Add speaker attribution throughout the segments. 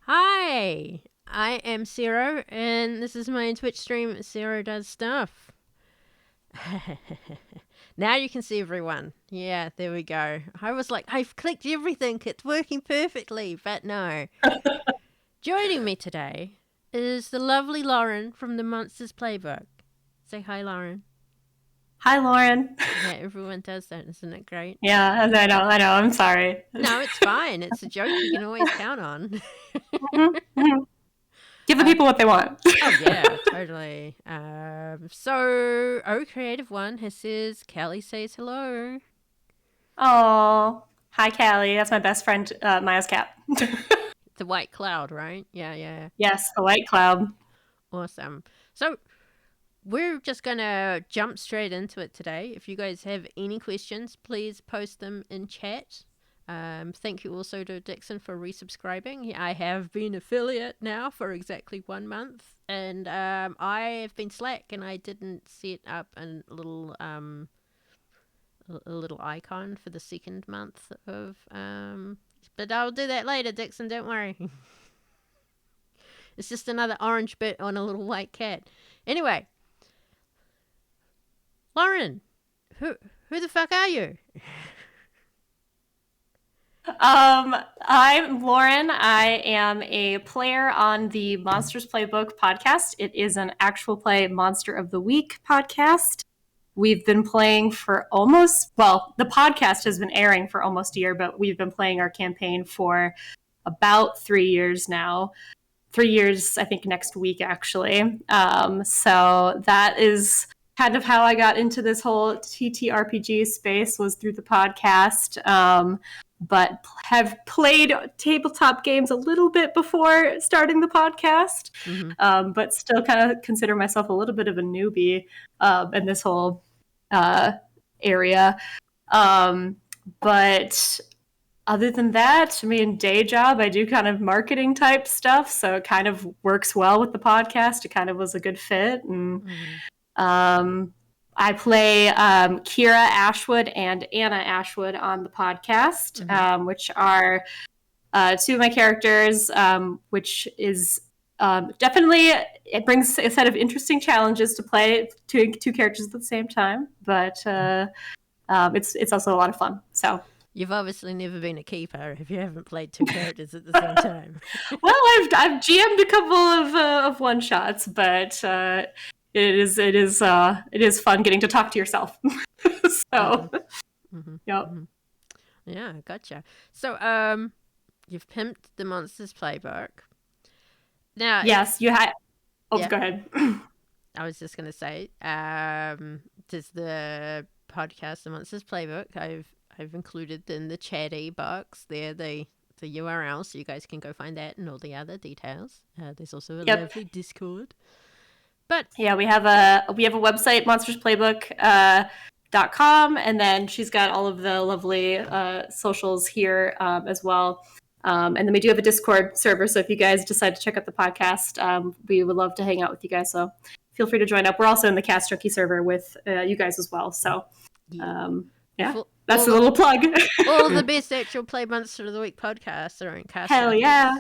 Speaker 1: Hi, I am Zero, and this is my Twitch stream, Zero Does Stuff. Now you can see everyone. Yeah, there we go. I was like, I've clicked everything, it's working perfectly, but no. Joining me today is the lovely Lauren from the Monsters Playbook. Say hi, Lauren.
Speaker 2: Hi, Lauren.
Speaker 1: Yeah, everyone does that, isn't it great?
Speaker 2: Yeah, I know. I'm sorry.
Speaker 1: No, it's fine. It's a joke you can always count on.
Speaker 2: Mhm. Give the
Speaker 1: uh,
Speaker 2: people what they want.
Speaker 1: Oh yeah, totally. So Creative One has says Callie says hello.
Speaker 2: Oh, hi, Callie. That's my best friend, Maya's cat.
Speaker 1: The white cloud, right? Yeah.
Speaker 2: Yes, the white cloud.
Speaker 1: Awesome. So we're just gonna jump straight into it today. If you guys have any questions, please post them in chat. Thank you also to Dixon for resubscribing. I have been affiliate now for exactly 1 month, and I have been slack, and I didn't set up a little icon for the second month of but I'll do that later, Dixon, don't worry. It's just another orange bit on a little white cat. Anyway, Lauren, who the fuck are you?
Speaker 2: I'm Lauren. I am a player on the Monsters Playbook podcast. It is an actual play Monster of the Week podcast. We've been playing for the podcast has been airing for almost a year, but we've been playing our campaign for about 3 years now. 3 years, I think, next week, actually. So that is kind of how I got into this whole TTRPG space, was through the podcast. But have played tabletop games a little bit before starting the podcast, but still kind of consider myself a little bit of a newbie in this whole area. But other than that, I mean, day job, I do kind of marketing type stuff, so it kind of works well with the podcast. It kind of was a good fit. And I play Kira Ashwood and Anna Ashwood on the podcast, which are two of my characters, which is definitely, it brings a set of interesting challenges to play two characters at the same time, but it's also a lot of fun. So
Speaker 1: You've obviously never been a keeper if you haven't played two characters at the same time.
Speaker 2: well, I've GM'd a couple of one shots, but it is fun getting to talk to yourself. So, yep.
Speaker 1: Yeah, gotcha. So you've pimped the Monsters Playbook. Now,
Speaker 2: Yes, you had. Oh,
Speaker 1: yeah,
Speaker 2: go ahead.
Speaker 1: I was just gonna say, does the podcast the Monsters Playbook? I've included in the chatty box there the URL, so you guys can go find that and all the other details. There's also a lovely Discord. But
Speaker 2: yeah, we have a website, monstersplaybook.com, and then she's got all of the lovely socials here as well. And then we do have a Discord server, so if you guys decide to check out the podcast, we would love to hang out with you guys. So feel free to join up. We're also in the Cast Junkie server with you guys as well. So yeah, that's a little plug.
Speaker 1: All the best actual Play Monster of the Week podcasts are in Cast
Speaker 2: Hell yeah.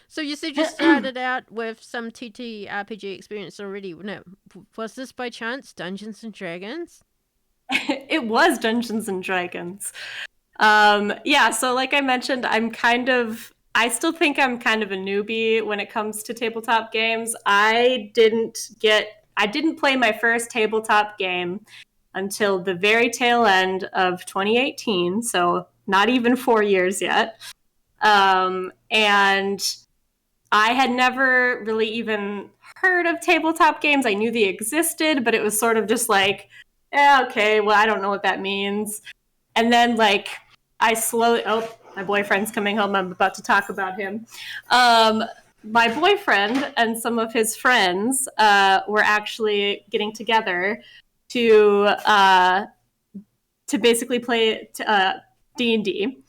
Speaker 1: So you said you started out with some TTRPG experience already. No, was this by chance Dungeons and Dragons?
Speaker 2: It was Dungeons and Dragons. Yeah, so like I mentioned, I still think I'm kind of a newbie when it comes to tabletop games. I didn't play my first tabletop game until the very tail end of 2018, so not even 4 years yet. And I had never really even heard of tabletop games. I knew they existed, but it was sort of just like, okay, well, I don't know what that means. And then, like, my boyfriend's coming home. I'm about to talk about him. My boyfriend and some of his friends were actually getting together to basically play D&D.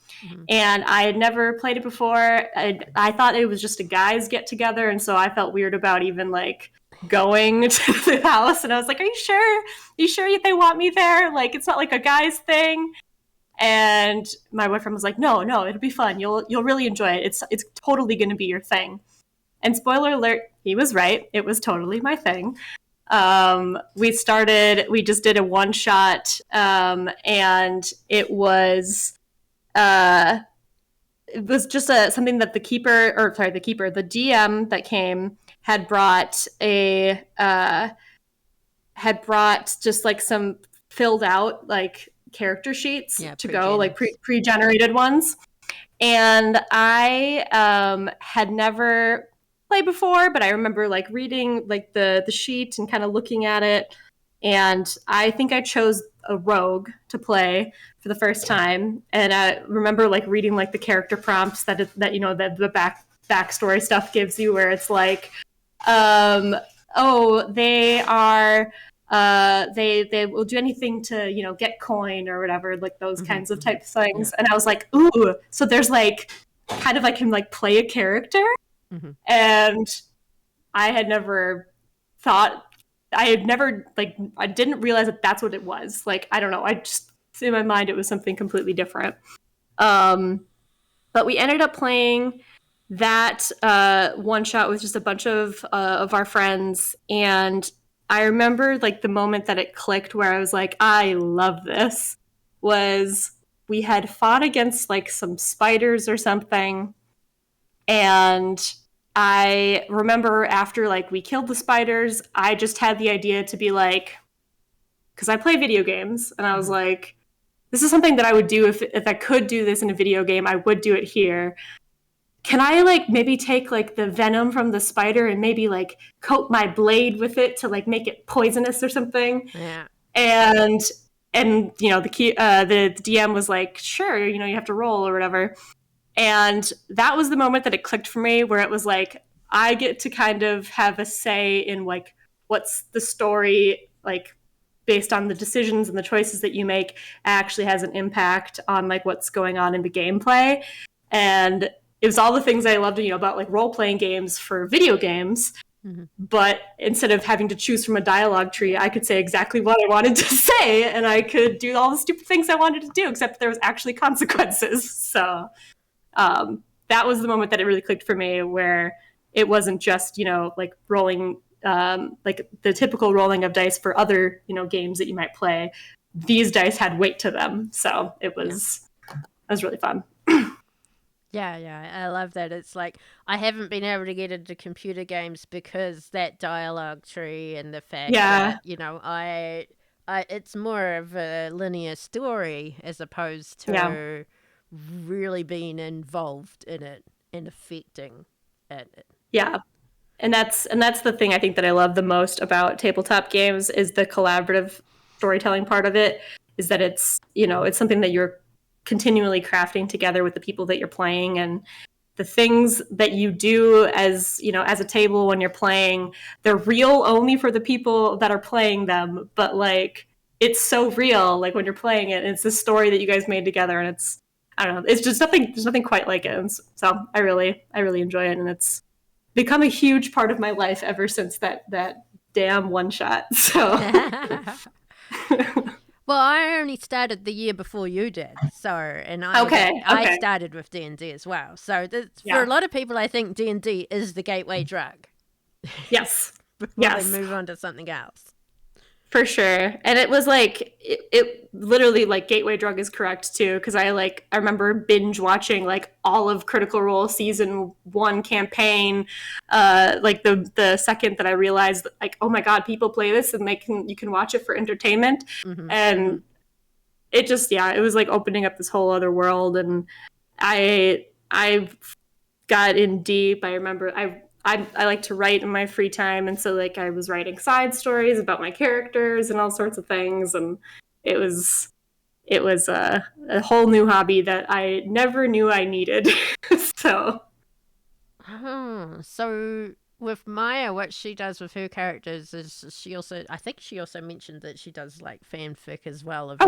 Speaker 2: And I had never played it before. I thought it was just a guys get together, and so I felt weird about even like going to the house. And I was like, "Are you sure? Are you sure they want me there? Like, it's not like a guys thing." And my boyfriend was like, no, it'll be fun. You'll really enjoy it. It's totally going to be your thing. And spoiler alert, he was right. It was totally my thing. We just did a one shot, and it was just something that the DM that came had brought just like some filled out like character sheets to go, like pre-generated ones. And I had never played before, but I remember like reading like the sheet and kind of looking at it. And I think I chose a rogue to play for the first time. And I remember like reading like the character prompts that the backstory stuff gives you, where it's like, they are they will do anything to get coin or whatever, like those kinds of type things. And I was like, ooh, so there's like kind of I can like play a character. And I had never I didn't realize that that's what it was. Like, I don't know, I just, in my mind it was something completely different. But we ended up playing that one shot with just a bunch of our friends, and I remember like the moment that it clicked where I was like, I love this, was we had fought against like some spiders or something. And I remember after like we killed the spiders, I just had the idea to be like, because I play video games, and I was like, this is something that I would do if I could do this in a video game, I would do it here. Can I like maybe take like the venom from the spider and maybe like coat my blade with it to like make it poisonous or something?
Speaker 1: Yeah.
Speaker 2: And the DM was like, sure, you have to roll or whatever. And that was the moment that it clicked for me, where it was like, I get to kind of have a say in like what's the story, like based on the decisions and the choices that you make actually has an impact on like what's going on in the gameplay. And it was all the things I loved, about like role-playing games for video games. But instead of having to choose from a dialogue tree, I could say exactly what I wanted to say, and I could do all the stupid things I wanted to do, except there was actually consequences. So that was the moment that it really clicked for me, where it wasn't just, like rolling, like the typical rolling of dice for other, games that you might play. These dice had weight to them. So it was really fun.
Speaker 1: Yeah, I love that. It's like, I haven't been able to get into computer games because that dialogue tree and the fact that, it's more of a linear story as opposed to really being involved in it and affecting it.
Speaker 2: Yeah. And that's the thing I think that I love the most about tabletop games, is the collaborative storytelling part of it, is that it's, it's something that you're continually crafting together with the people that you're playing, and the things that you do as a table when you're playing, they're real only for the people that are playing them, but like it's so real like when you're playing it, and it's the story that you guys made together, and it's, I don't know, it's just there's nothing quite like it. And so I really enjoy it, and it's become a huge part of my life ever since that damn one shot. So
Speaker 1: Well, I only started the year before you did, so, and I started with D&D as well. So for a lot of people, I think D&D is the gateway drug.
Speaker 2: Yes.
Speaker 1: Before they move on to something else.
Speaker 2: For sure. And it was like, it literally, like, gateway drug is correct too, because I remember binge watching like all of Critical Role season 1 campaign, like the second that I realized, like, oh my god, people play this and you can watch it for entertainment. And it just, it was like opening up this whole other world. And I got in deep. I remember I like to write in my free time, and so like I was writing side stories about my characters and all sorts of things, and it was a whole new hobby that I never knew I needed. So
Speaker 1: with Maya, what she does with her characters is I think she also mentioned that she does like fanfic as well of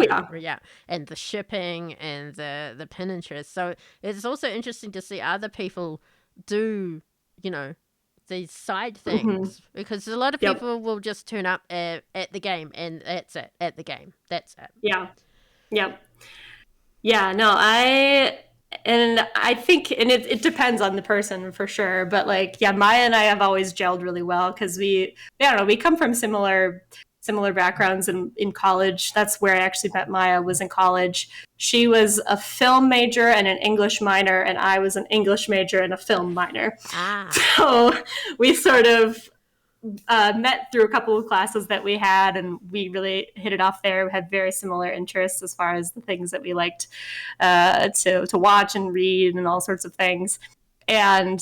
Speaker 1: and the shipping and the pin interest. So it's also interesting to see other people do, these side things, because a lot of people will just turn up at the game and that's it, at the game. That's it.
Speaker 2: Yeah. Yeah, no, I think, and it depends on the person for sure, but like, yeah, Maya and I have always gelled really well because I don't know, we come from similar backgrounds in college. That's where I actually met Maya, was in college. She was a film major and an English minor, and I was an English major and a film minor.
Speaker 1: Ah.
Speaker 2: So we sort of met through a couple of classes that we had, and we really hit it off there. We had very similar interests as far as the things that we liked to watch and read and all sorts of things. And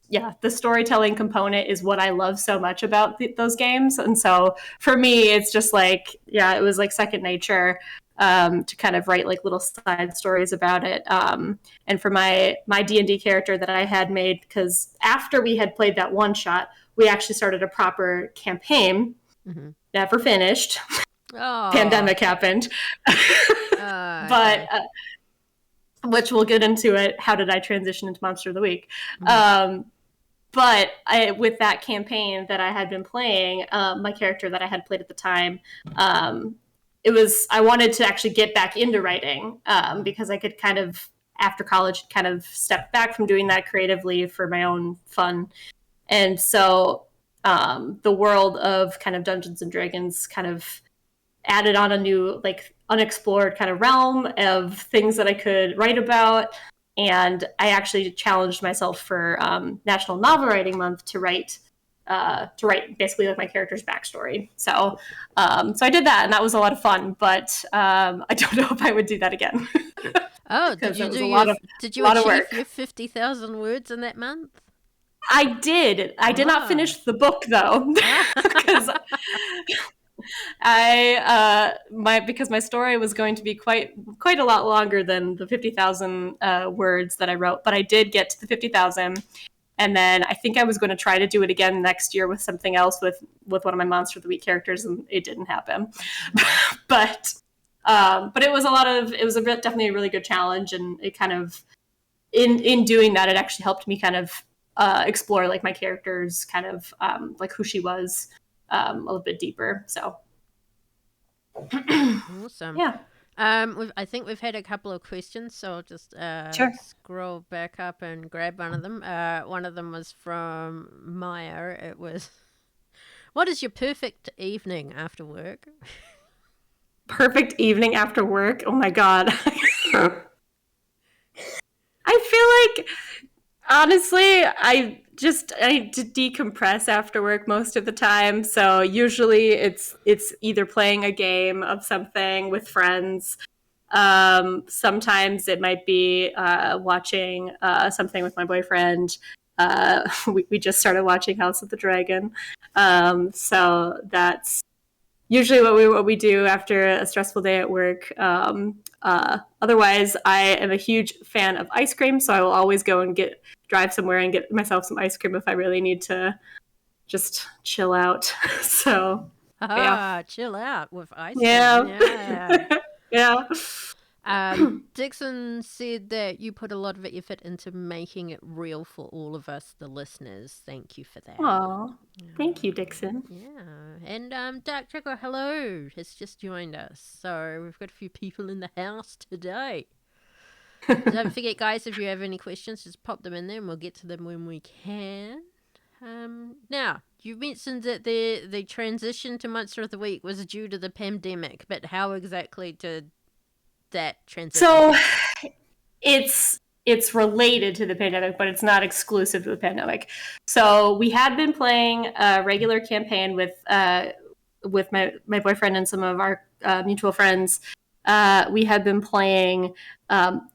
Speaker 2: yeah, the storytelling component is what I love so much about those games. And so for me, it's just like, yeah, it was like second nature to kind of write like little side stories about it. And for my D&D character that I had made, because after we had played that one shot, we actually started a proper campaign. Mm-hmm. Never finished.
Speaker 1: Oh.
Speaker 2: Pandemic happened. But which we'll get into it. How did I transition into Monster of the Week? Mm-hmm. But with that campaign that I had been playing, my character that I had played at the time, I wanted to actually get back into writing because I could kind of, after college, kind of step back from doing that creatively for my own fun. And so the world of kind of Dungeons and Dragons kind of added on a new, like, unexplored kind of realm of things that I could write about. And I actually challenged myself for National Novel Writing Month to write basically like my character's backstory. So I did that, and that was a lot of fun. But I don't know if I would do that again.
Speaker 1: Oh, did you achieve your 50,000 words in that month?
Speaker 2: I did. I did not finish the book though, because because my story was going to be quite a lot longer than the 50,000 words that I wrote, but I did get to the 50,000, and then I think I was going to try to do it again next year with something else with one of my Monster of the Week characters, and it didn't happen. but it was definitely a really good challenge, and it kind of in doing that, it actually helped me kind of explore like my character's kind of like who she was a little bit deeper. So
Speaker 1: awesome.
Speaker 2: Yeah.
Speaker 1: I think we've had a couple of questions, so I'll just scroll back up and grab one of them. One of them was from Maya. It was, what is your perfect evening after work?
Speaker 2: Perfect evening after work? Oh my God. I feel like, honestly, I decompress after work most of the time. So usually it's either playing a game of something with friends. Sometimes it might be watching something with my boyfriend. We just started watching House of the Dragon. So that's usually what we do after a stressful day at work. Otherwise, I am a huge fan of ice cream, so I will always go and drive somewhere and get myself some ice cream if I really need to just chill out. So
Speaker 1: yeah, chill out with ice cream.
Speaker 2: Yeah.
Speaker 1: Yeah. Dixon said that you put a lot of effort into making it real for all of us, the listeners. Thank you for that.
Speaker 2: Oh, thank you, Dixon.
Speaker 1: Yeah. And Dark Trigger, hello, has just joined us. So we've got a few people in the house today. Don't forget, guys, if you have any questions, just pop them in there and we'll get to them when we can. Now, you mentioned that the transition to Monster of the Week was due to the pandemic, but how exactly did that transition?
Speaker 2: So it's related to the pandemic, but it's not exclusive to the pandemic. So we had been playing a regular campaign with my boyfriend and some of our mutual friends. We had been playing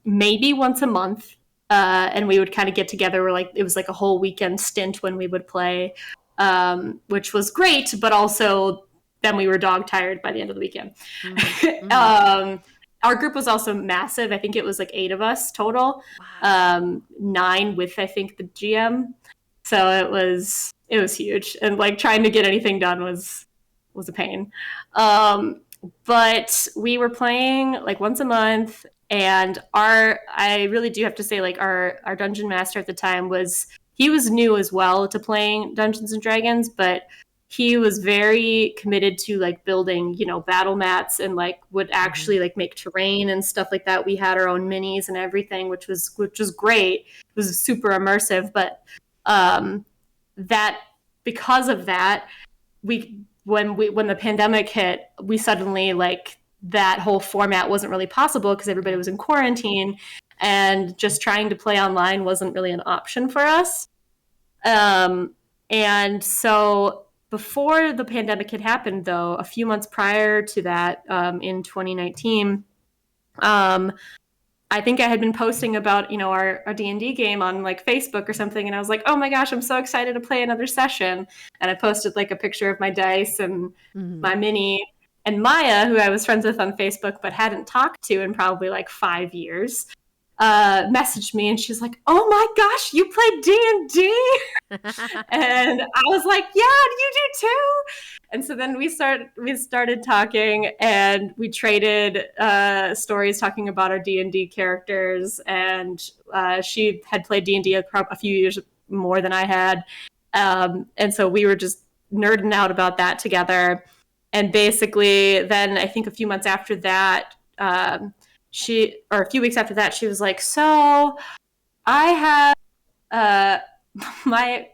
Speaker 2: maybe once a month, and we would kind of get together. It was like a whole weekend stint when we would play, which was great, but also then we were dog tired by the end of the weekend. Mm-hmm. Our group was also massive. I think it was like 8 of us total. Wow. 9 with, I think, the GM. So it was huge, and like trying to get anything done was a pain. But we were playing like once a month, and I really do have to say, like, our dungeon master at the time he was new as well to playing Dungeons and Dragons, but he was very committed to like building, you know, battle mats, and like would actually like make terrain and stuff like that. We had our own minis and everything, which was great. It was super immersive, but that because of that, when the pandemic hit, we suddenly like that whole format wasn't really possible because everybody was in quarantine, and just trying to play online wasn't really an option for us. And so before the pandemic had happened, though, a few months prior to that, in 2019, I think I had been posting about, you know, our D&D game on like Facebook or something, and I was like, oh my gosh, I'm so excited to play another session. And I posted like a picture of my dice and my mini. And Maya, who I was friends with on Facebook but hadn't talked to in probably like 5 years, messaged me, and she's like, oh my gosh, you play D&D? And I was like, yeah, you do too. And so then we started talking, and we traded stories talking about our D&D characters, and she had played D&D a few years more than I had, and so we were just nerding out about that together. And basically then I think a few months after that, a few weeks after that, she was like, so I have my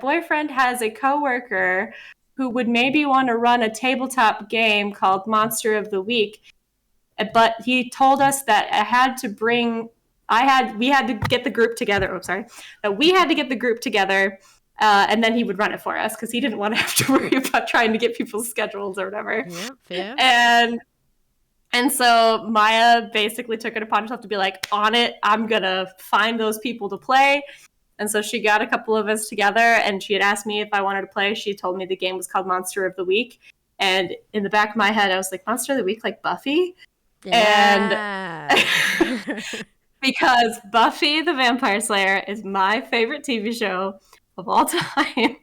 Speaker 2: boyfriend has a coworker who would maybe want to run a tabletop game called Monster of the Week, but he told us that we had to get the group together. Oh, sorry, that we had to get the group together, and then he would run it for us because he didn't want to have to worry about trying to get people's schedules or whatever.
Speaker 1: Yeah, fair.
Speaker 2: And so Maya basically took it upon herself to be like, on it, I'm gonna find those people to play. And so she got a couple of us together, and she had asked me if I wanted to play. She told me the game was called Monster of the Week. And in the back of my head, I was like, Monster of the Week, like Buffy?
Speaker 1: Yeah.
Speaker 2: And because Buffy the Vampire Slayer is my favorite TV show of all time.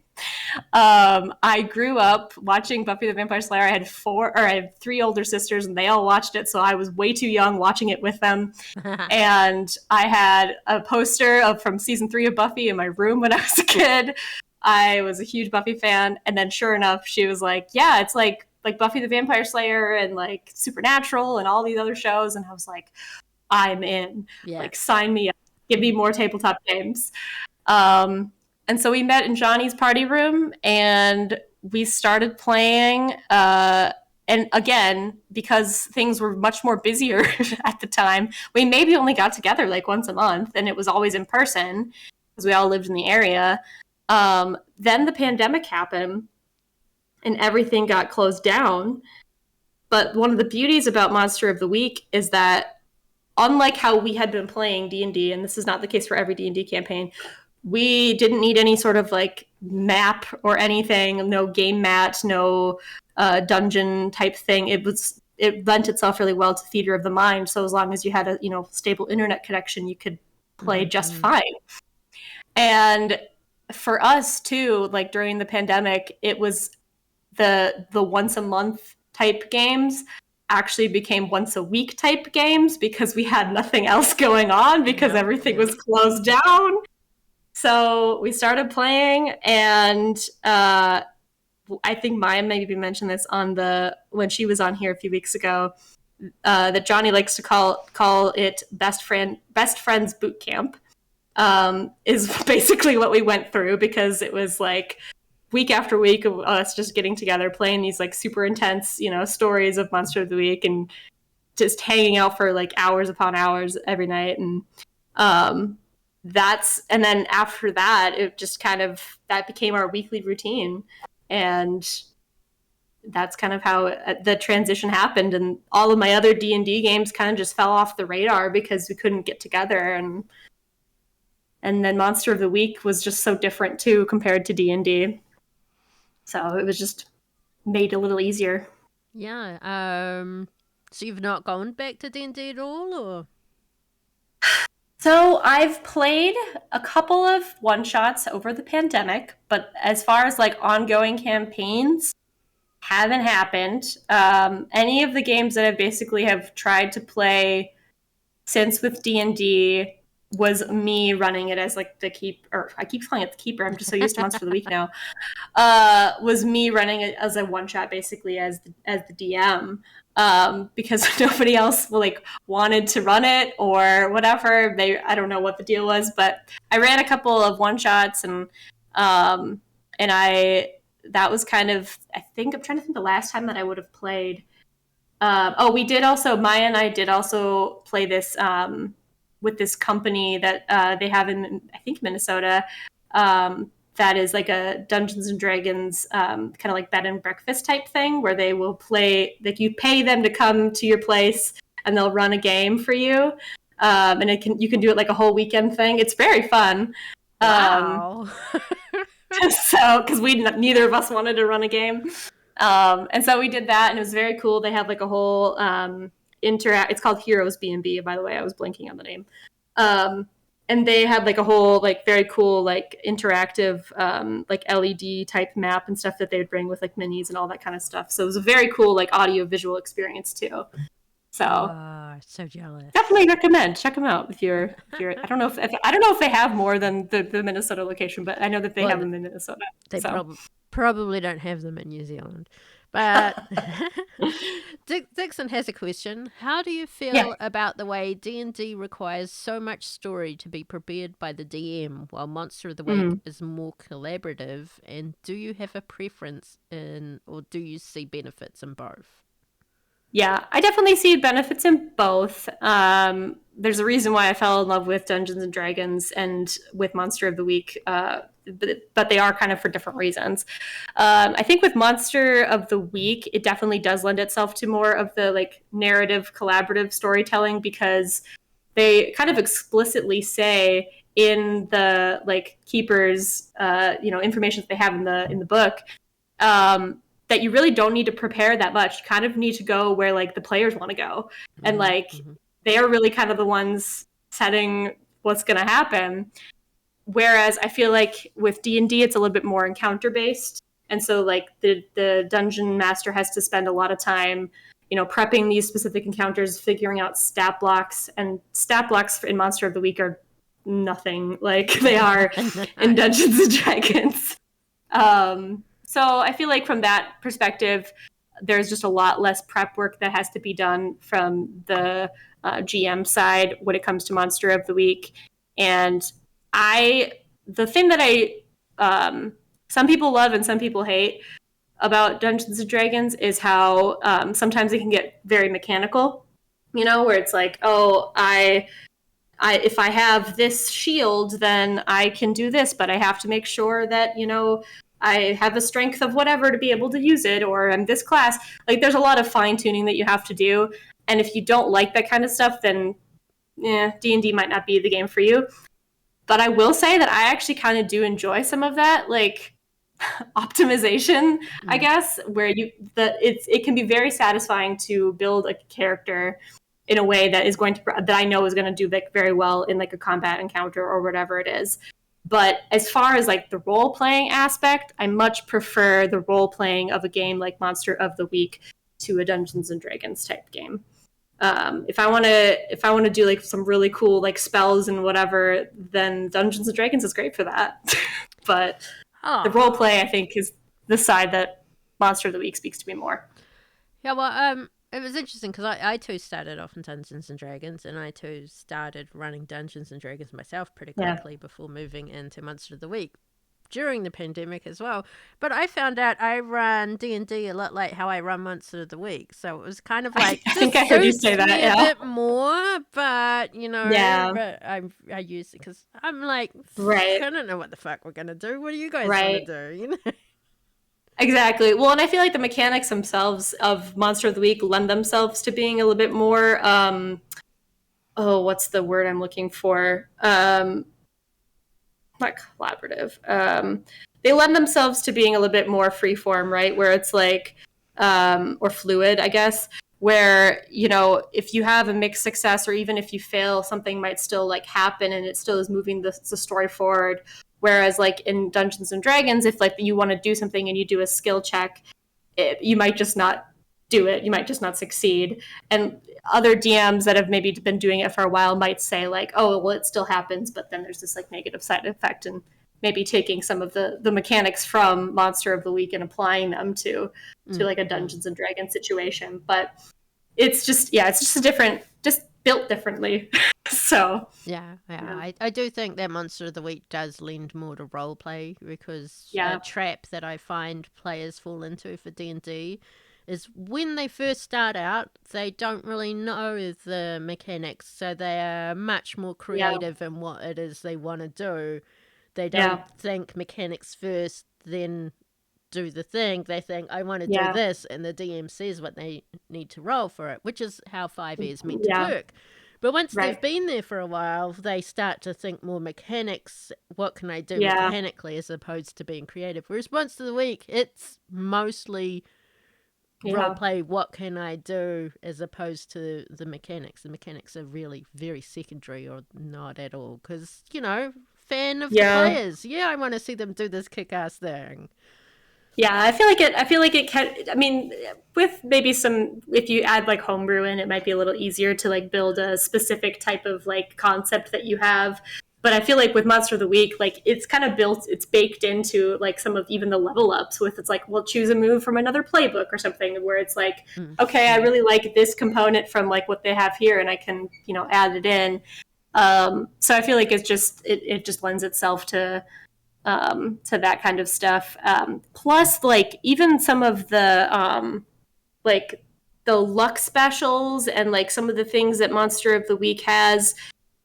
Speaker 2: I grew up watching Buffy the Vampire Slayer. I had 3 older sisters, and they all watched it, so I was way too young watching it with them. And I had a poster from season 3 of Buffy in my room when I was a kid. I was a huge Buffy fan, and then sure enough, she was like, yeah, it's like Buffy the Vampire Slayer and like Supernatural and all these other shows. And I was like, I'm in. Yeah. Like, sign me up. Give me more tabletop games. And so we met in Johnny's party room, and we started playing. And again, because things were much more busier at the time, we maybe only got together like once a month, and it was always in person because we all lived in the area. Then the pandemic happened, and everything got closed down. But one of the beauties about Monster of the Week is that, unlike how we had been playing D&D, and this is not the case for every D&D campaign, we didn't need any sort of like map or anything, no game mat, no dungeon type thing. It lent itself really well to theater of the mind. So as long as you had a stable internet connection, you could play just fine. And for us too, like during the pandemic, it was the once a month type games actually became once a week type games because we had nothing else going on because everything was closed down. So we started playing, and I think Maya maybe mentioned this when she was on here a few weeks ago, that Johnny likes to call it best friends boot camp, is basically what we went through, because it was like week after week of us just getting together, playing these like super intense, stories of Monster of the Week, and just hanging out for like hours upon hours every night. And and then after that, it just that became our weekly routine, and that's kind of how the transition happened. And all of my other D&D games kind of just fell off the radar because we couldn't get together, and then Monster of the Week was just so different too compared to D&D, so it was just made a little easier.
Speaker 1: Yeah. So you've not gone back to D&D at all, or?
Speaker 2: So I've played a couple of one-shots over the pandemic, but as far as like ongoing campaigns, haven't happened. Any of the games that I basically have tried to play since with D&D was me running it as like the keep, or I keep calling it the keeper. I'm just so used to Monster of the Week now. Was me running it as a one shot, basically as the DM, because nobody else like wanted to run it or whatever. I don't know what the deal was, but I ran a couple of one shots and that was kind of, I think I'm trying to think the last time that I would have played. We did also, Maya and I did also play this with this company that they have in, I think, Minnesota, that is like a Dungeons and Dragons kind of like bed and breakfast type thing, where they will play, like you pay them to come to your place and they'll run a game for you. And you can do it like a whole weekend thing. It's very fun.
Speaker 1: Wow.
Speaker 2: So, because neither of us wanted to run a game. And so we did that, and it was very cool. They have like a whole it's called Heroes B&B, by the way. I was blanking on the name. And they had like a whole like very cool like interactive like LED type map and stuff that they would bring with like minis and all that kind of stuff. So it was a very cool like audio visual experience too. So
Speaker 1: so jealous.
Speaker 2: Definitely recommend. Check them out if you're. I don't know if they have more than the Minnesota location, but I know that they have them in Minnesota.
Speaker 1: They probably don't have them in New Zealand. But Dixon has a question. How do you feel about the way D&D requires so much story to be prepared by the DM, while Monster of the Week is more collaborative? And do you have a preference or do you see benefits in both?
Speaker 2: Yeah, I definitely see benefits in both. There's a reason why I fell in love with Dungeons and Dragons and with Monster of the Week, but they are kind of for different reasons. I think with Monster of the Week, it definitely does lend itself to more of the like narrative, collaborative storytelling, because they kind of explicitly say in the like keepers, information that they have in the book. That you really don't need to prepare that much. You kind of need to go where like the players want to go. And like they are really kind of the ones setting what's going to happen. Whereas I feel like with D&D, it's a little bit more encounter based. And so like the dungeon master has to spend a lot of time, prepping these specific encounters, figuring out stat blocks, and stat blocks in Monster of the Week are nothing like they are in Dungeons and Dragons. So I feel like from that perspective, there's just a lot less prep work that has to be done from the GM side when it comes to Monster of the Week. And the thing that some people love and some people hate about Dungeons and Dragons is how sometimes it can get very mechanical, where it's like, if I have this shield, then I can do this, but I have to make sure that, I have a strength of whatever to be able to use it, or I'm this class. Like, there's a lot of fine tuning that you have to do. And if you don't like that kind of stuff, then D&D might not be the game for you. But I will say that I actually kind of do enjoy some of that, like optimization, I guess, where it can be very satisfying to build a character in a way that I know is going to do like very well in like a combat encounter or whatever it is. But as far as like the role playing aspect, I much prefer the role playing of a game like Monster of the Week to a Dungeons and Dragons type game. If I want to do like some really cool like spells and whatever, then Dungeons and Dragons is great for that. But the role play, I think, is the side that Monster of the Week speaks to me more.
Speaker 1: Yeah, well, it was interesting because I too started off in Dungeons and Dragons, and I too started running Dungeons and Dragons myself pretty quickly before moving into Monster of the Week during the pandemic as well. But I found out I run D&D a lot like how I run Monster of the Week, so it was kind of like
Speaker 2: I think I heard you say that,
Speaker 1: a bit more, but I use it because I'm like, I don't know what the fuck we're gonna do. What do you guys want to do?
Speaker 2: Exactly. Well, and I feel like the mechanics themselves of Monster of the Week lend themselves to being a little bit more, what's the word I'm looking for? Not collaborative. They lend themselves to being a little bit more freeform, right? Where it's like, or fluid, I guess, where, if you have a mixed success or even if you fail, something might still like happen and it still is moving the story forward. Whereas like in Dungeons and Dragons, if like you want to do something and you do a skill check, you might just not do it. You might just not succeed. And other DMs that have maybe been doing it for a while might say like, oh, well, it still happens, but then there's this like negative side effect, and maybe taking some of the mechanics from Monster of the Week and applying them to like a Dungeons and Dragons situation. But it's just a different, just built differently. So
Speaker 1: yeah. I do think that Monster of the Week does lend more to role play, because a trap that I find players fall into for D&D is when they first start out, they don't really know the mechanics, so they are much more creative in what it is they want to do. They don't think mechanics first, then do the thing. They think, I want to do this, and the DM says what they need to roll for it, which is how 5e is meant to work. But once they've been there for a while, they start to think more mechanics. What can I do mechanically, as opposed to being creative? Whereas Monster of the Week, it's mostly roleplay, what can I do, as opposed to the mechanics. The mechanics are really very secondary, or not at all, because, fan of the players. I want to see them do this kick-ass thing.
Speaker 2: Yeah, I feel like it can, I mean, with maybe some, if you add like homebrew in, it might be a little easier to like build a specific type of like concept that you have. But I feel like with Monster of the Week, like it's kind of built, it's baked into like some of even the level ups with, it's like, well, choose a move from another playbook or something, where it's like, okay, I really like this component from like what they have here, and I can, add it in. So I feel like it just lends itself to that kind of stuff. Plus, like even some of the like the luck specials and like some of the things that Monster of the Week has,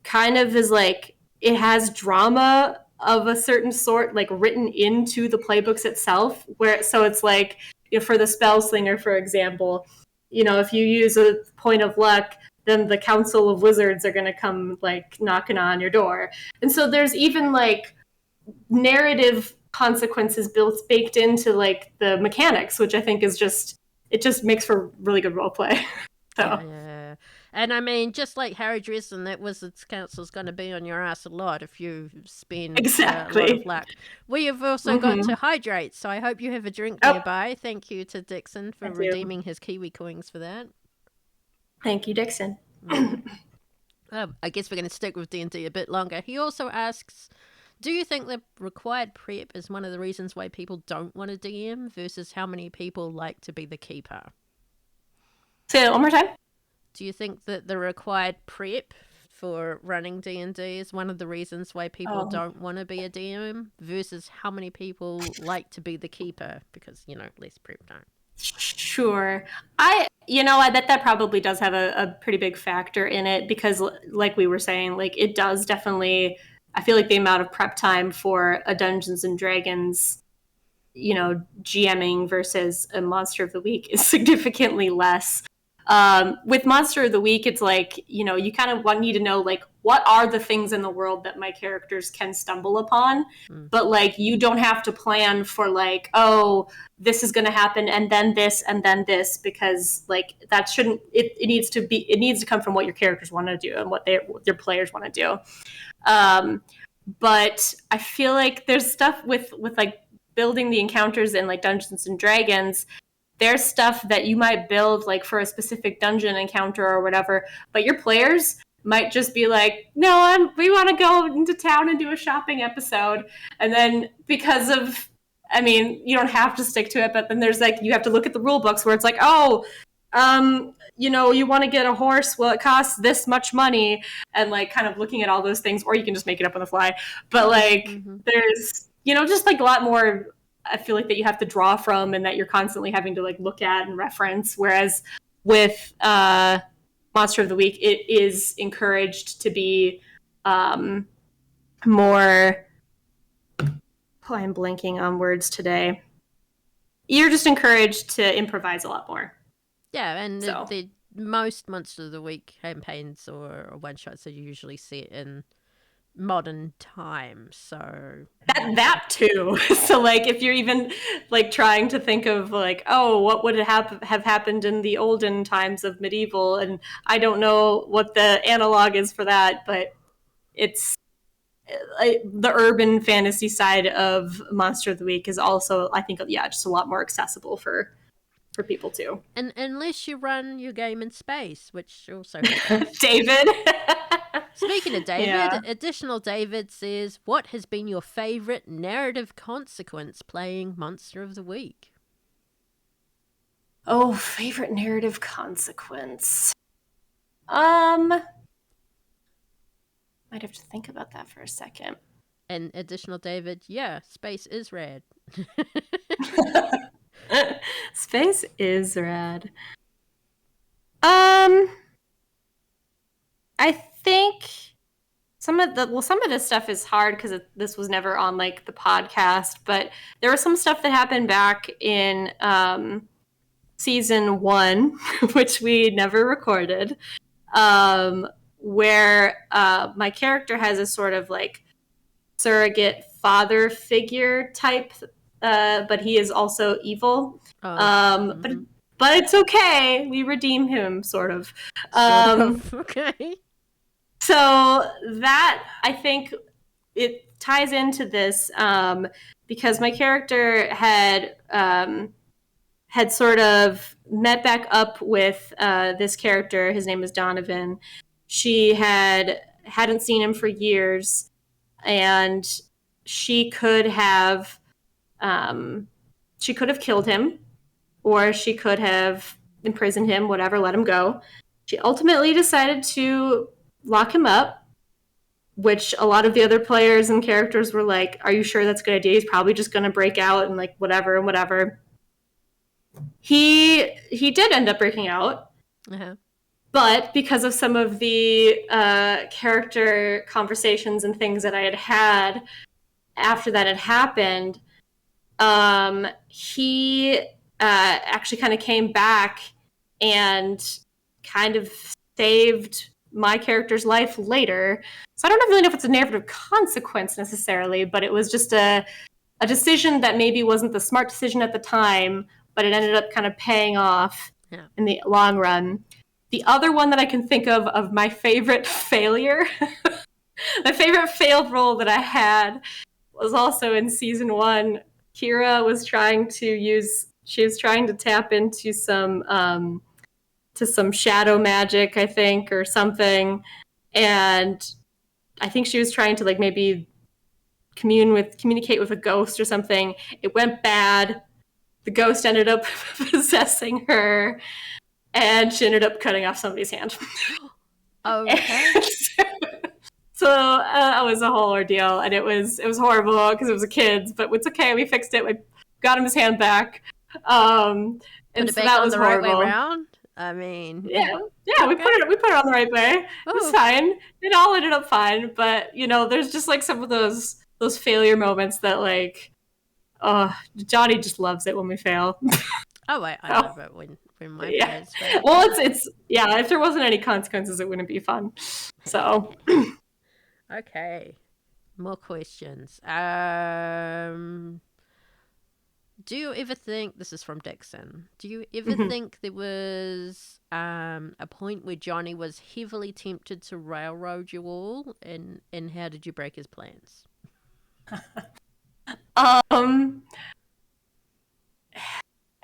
Speaker 2: kind of is like, it has drama of a certain sort, like written into the playbooks itself. So it's like, for the spell slinger, for example, if you use a point of luck, then the Council of Wizards are going to come like knocking on your door. And so there's even like narrative consequences baked into like the mechanics, which I think is it just makes for really good role play. So
Speaker 1: yeah. And I mean, just like Harry Dresden, that Wizards Council's going to be on your ass a lot if you spend a lot of luck. We have also got to hydrate, so I hope you have a drink nearby. Thank you to Dixon for redeeming his Kiwi coins for that.
Speaker 2: Thank you, Dixon.
Speaker 1: I guess we're going to stick with D&D a bit longer. He also asks, do you think the required prep is one of the reasons why people don't want to DM versus how many people like to be the keeper?
Speaker 2: Say that one more time.
Speaker 1: Do you think that the required prep for running D&D is one of the reasons why people don't want to be a DM versus how many people like to be the keeper because, less prep time?
Speaker 2: Sure. I bet that probably does have a pretty big factor in it, because like we were saying, like it does definitely, I feel like the amount of prep time for a Dungeons and Dragons, GMing versus a Monster of the Week is significantly less. With Monster of the Week, it's like, you kind of need to know, like, what are the things in the world that my characters can stumble upon? But, like, you don't have to plan for, like, oh, this is going to happen, and then this, because, like, that shouldn't, it needs to come from what your characters want to do and what your players want to do. But I feel like there's stuff with, like, building the encounters in, like, Dungeons and Dragons. There's stuff that you might build like for a specific dungeon encounter or whatever, but your players might just be like, no, we want to go into town and do a shopping episode. And then because of, you don't have to stick to it, but then there's like, you have to look at the rule books where it's like, you want to get a horse, well, it costs this much money, and like kind of looking at all those things, or you can just make it up on the fly. But like, there's, just like a lot more, I feel like, that you have to draw from and that you're constantly having to like look at and reference. Whereas with Monster of the Week, it is encouraged to be more, I'm blanking on words today. You're just encouraged to improvise a lot more.
Speaker 1: Yeah, and the most Monster of the Week campaigns or one-shots are usually set in modern times, so
Speaker 2: that too. So like if you're even like trying to think of like, oh, what would have happened in the olden times of medieval, and I don't know what the analog is for that, but it's the urban fantasy side of Monster of the Week is also, I think, just a lot more accessible for for people too.
Speaker 1: And unless you run your game in space, which also happens.
Speaker 2: David.
Speaker 1: Speaking of David,
Speaker 2: Yeah.
Speaker 1: additional David says, what has been your favorite narrative consequence playing Monster of the Week?
Speaker 2: Oh, favorite narrative consequence. Might have to think about that for a second.
Speaker 1: And additional David, yeah, space is rad.
Speaker 2: Space is rad. I think some of the stuff is hard because this was never on like the podcast, but there was some stuff that happened back in season 1, which we never recorded, where my character has a sort of like surrogate father figure type, but he is also evil. But it's okay. We redeem him, sort of.
Speaker 1: Okay.
Speaker 2: So that, I think, it ties into this because my character had sort of met back up with this character. His name is Donovan. She hadn't seen him for years, and she could have killed him, or she could have imprisoned him, whatever, let him go. She ultimately decided to lock him up, which a lot of the other players and characters were like, are you sure that's a good idea? He's probably just going to break out and like whatever and whatever. He did end up breaking out.
Speaker 1: Uh-huh.
Speaker 2: But because of some of the character conversations and things that I had after that had happened, he actually kind of came back and kind of saved my character's life later. So I don't really know if it's a narrative consequence necessarily, but it was just a decision that maybe wasn't the smart decision at the time, but it ended up kind of paying off in the long run. The other one that I can think of my favorite failure, my favorite failed role that I had was also in season 1. Kira was trying to tap into some shadow magic, I think, or something. And I think she was trying to like maybe communicate with a ghost or something. It went bad. The ghost ended up possessing her, and she ended up cutting off somebody's hand.
Speaker 1: Okay.
Speaker 2: So that was a whole ordeal, and it was horrible because it was a kid's, but it's okay. We fixed it. We got him his hand back. And
Speaker 1: put it
Speaker 2: so
Speaker 1: back
Speaker 2: that
Speaker 1: on
Speaker 2: was
Speaker 1: the
Speaker 2: horrible.
Speaker 1: right way around. I mean,
Speaker 2: yeah,
Speaker 1: okay.
Speaker 2: we put it on the right way. It was fine. It all ended up fine, but there's just like some of those failure moments that like, Johnny just loves it when we fail.
Speaker 1: Oh, I love it when my players fail.
Speaker 2: Well, it's if there wasn't any consequences, it wouldn't be fun. So,
Speaker 1: okay, more questions. Do you ever think, this is from Dixon, do you ever think there was a point where Johnny was heavily tempted to railroad you all, and how did you break his plans?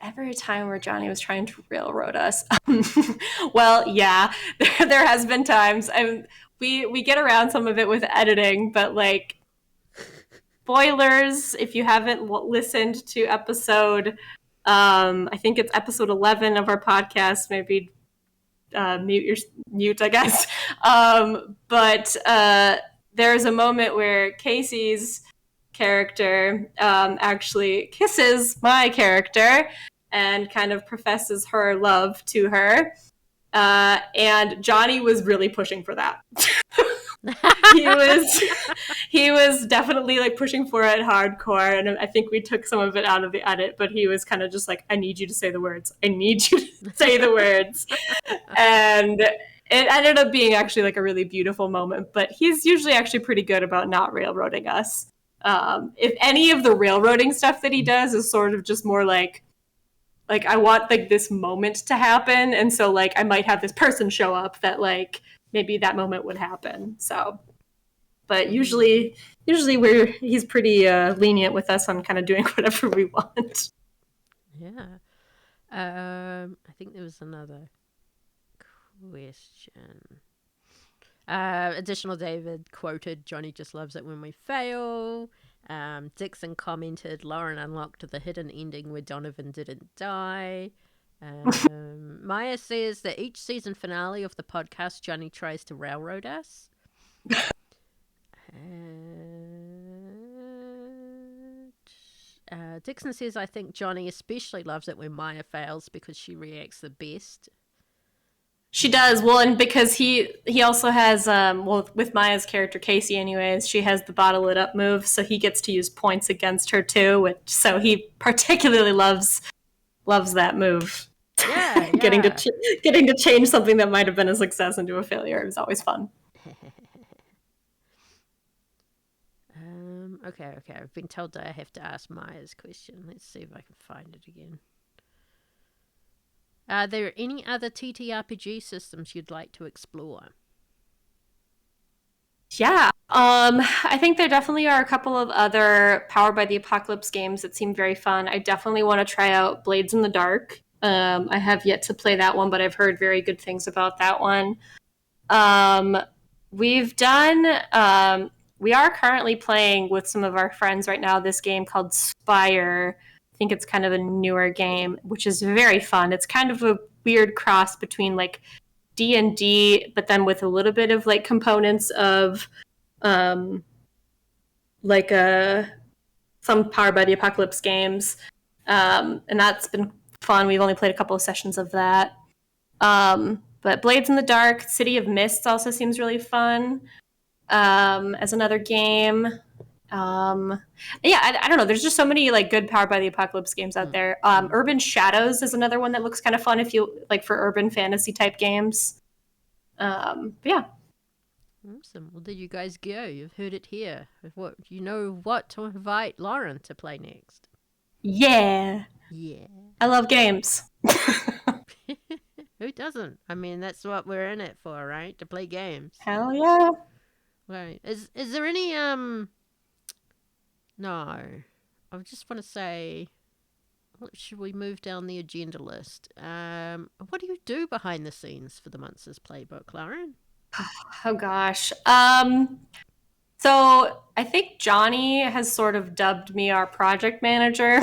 Speaker 2: Every time where Johnny was trying to railroad us. Well, yeah, there has been times. We get around some of it with editing, but like, spoilers, if you haven't listened to episode, I think it's episode 11 of our podcast, maybe mute, I guess. But there's a moment where Casey's character actually kisses my character and kind of professes her love to her. And Johnny was really pushing for that. he was definitely like pushing for it hardcore, and I think we took some of it out of the edit, but he was kind of just like, I need you to say the words. I need you to say the words. And it ended up being actually like a really beautiful moment, but he's usually actually pretty good about not railroading us. If any of the railroading stuff that he does is sort of just more like I want like this moment to happen, and so like I might have this person show up that like maybe that moment would happen. So, but usually he's pretty lenient with us on kind of doing whatever we want.
Speaker 1: Yeah. I think there was another question. Additional David quoted, Johnny just loves it when we fail. Dixon commented, Lauren unlocked the hidden ending where Donovan didn't die. Maya says that each season finale of the podcast, Johnny tries to railroad us. Dixon says, I think Johnny especially loves it when Maya fails because she reacts the best.
Speaker 2: She does. Well, and because he also has, well, with Maya's character, Casey anyways, she has the bottle it up move, so he gets to use points against her too, so he particularly loves that move.
Speaker 1: Yeah,
Speaker 2: getting to change something that might have been a success into a failure is always fun.
Speaker 1: Okay. I've been told that I have to ask Maya's question. Let's see if I can find it again. Are there any other TTRPG systems you'd like to explore?
Speaker 2: Yeah. I think there definitely are a couple of other Powered by the Apocalypse games that seem very fun. I definitely want to try out Blades in the Dark. I have yet to play that one, but I've heard very good things about that one. We've done, we are currently playing with some of our friends right now this game called Spire. I think it's kind of a newer game, which is very fun. It's kind of a weird cross between like D&D, but then with a little bit of like components of like some Powered by the Apocalypse games. And that's been fun. We've only played a couple of sessions of that. But Blades in the Dark, City of Mists also seems really fun as another game. I don't know. There's just so many like good Powered by the Apocalypse games out there. Urban Shadows is another one that looks kind of fun if you like for urban fantasy type games. Yeah.
Speaker 1: Awesome. Well, there you guys go. You've heard it here. What you know what to invite Lauren to play next.
Speaker 2: Yeah. I love games.
Speaker 1: Who doesn't? I mean, that's what we're in it for, right? To play games.
Speaker 2: Hell yeah.
Speaker 1: Right. Is there any No. I just want to say, what should we move down the agenda list? What do you do behind the scenes for the Monsters Playbook, Lauren?
Speaker 2: Oh gosh. So I think Johnny has sort of dubbed me our project manager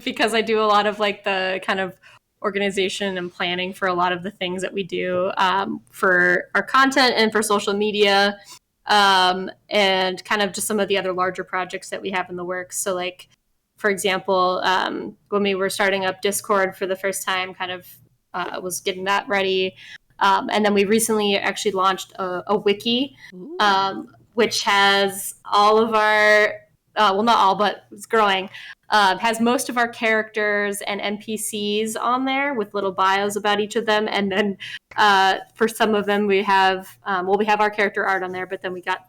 Speaker 2: because I do a lot of like the kind of organization and planning for a lot of the things that we do for our content and for social media and kind of just some of the other larger projects that we have in the works. So like, for example, when we were starting up Discord for the first time, kind of was getting that ready. And then we recently actually launched a wiki, which has all of our, well, not all, but it's growing, has most of our characters and NPCs on there with little bios about each of them. And then for some of them, we have, we have our character art on there, but then we got,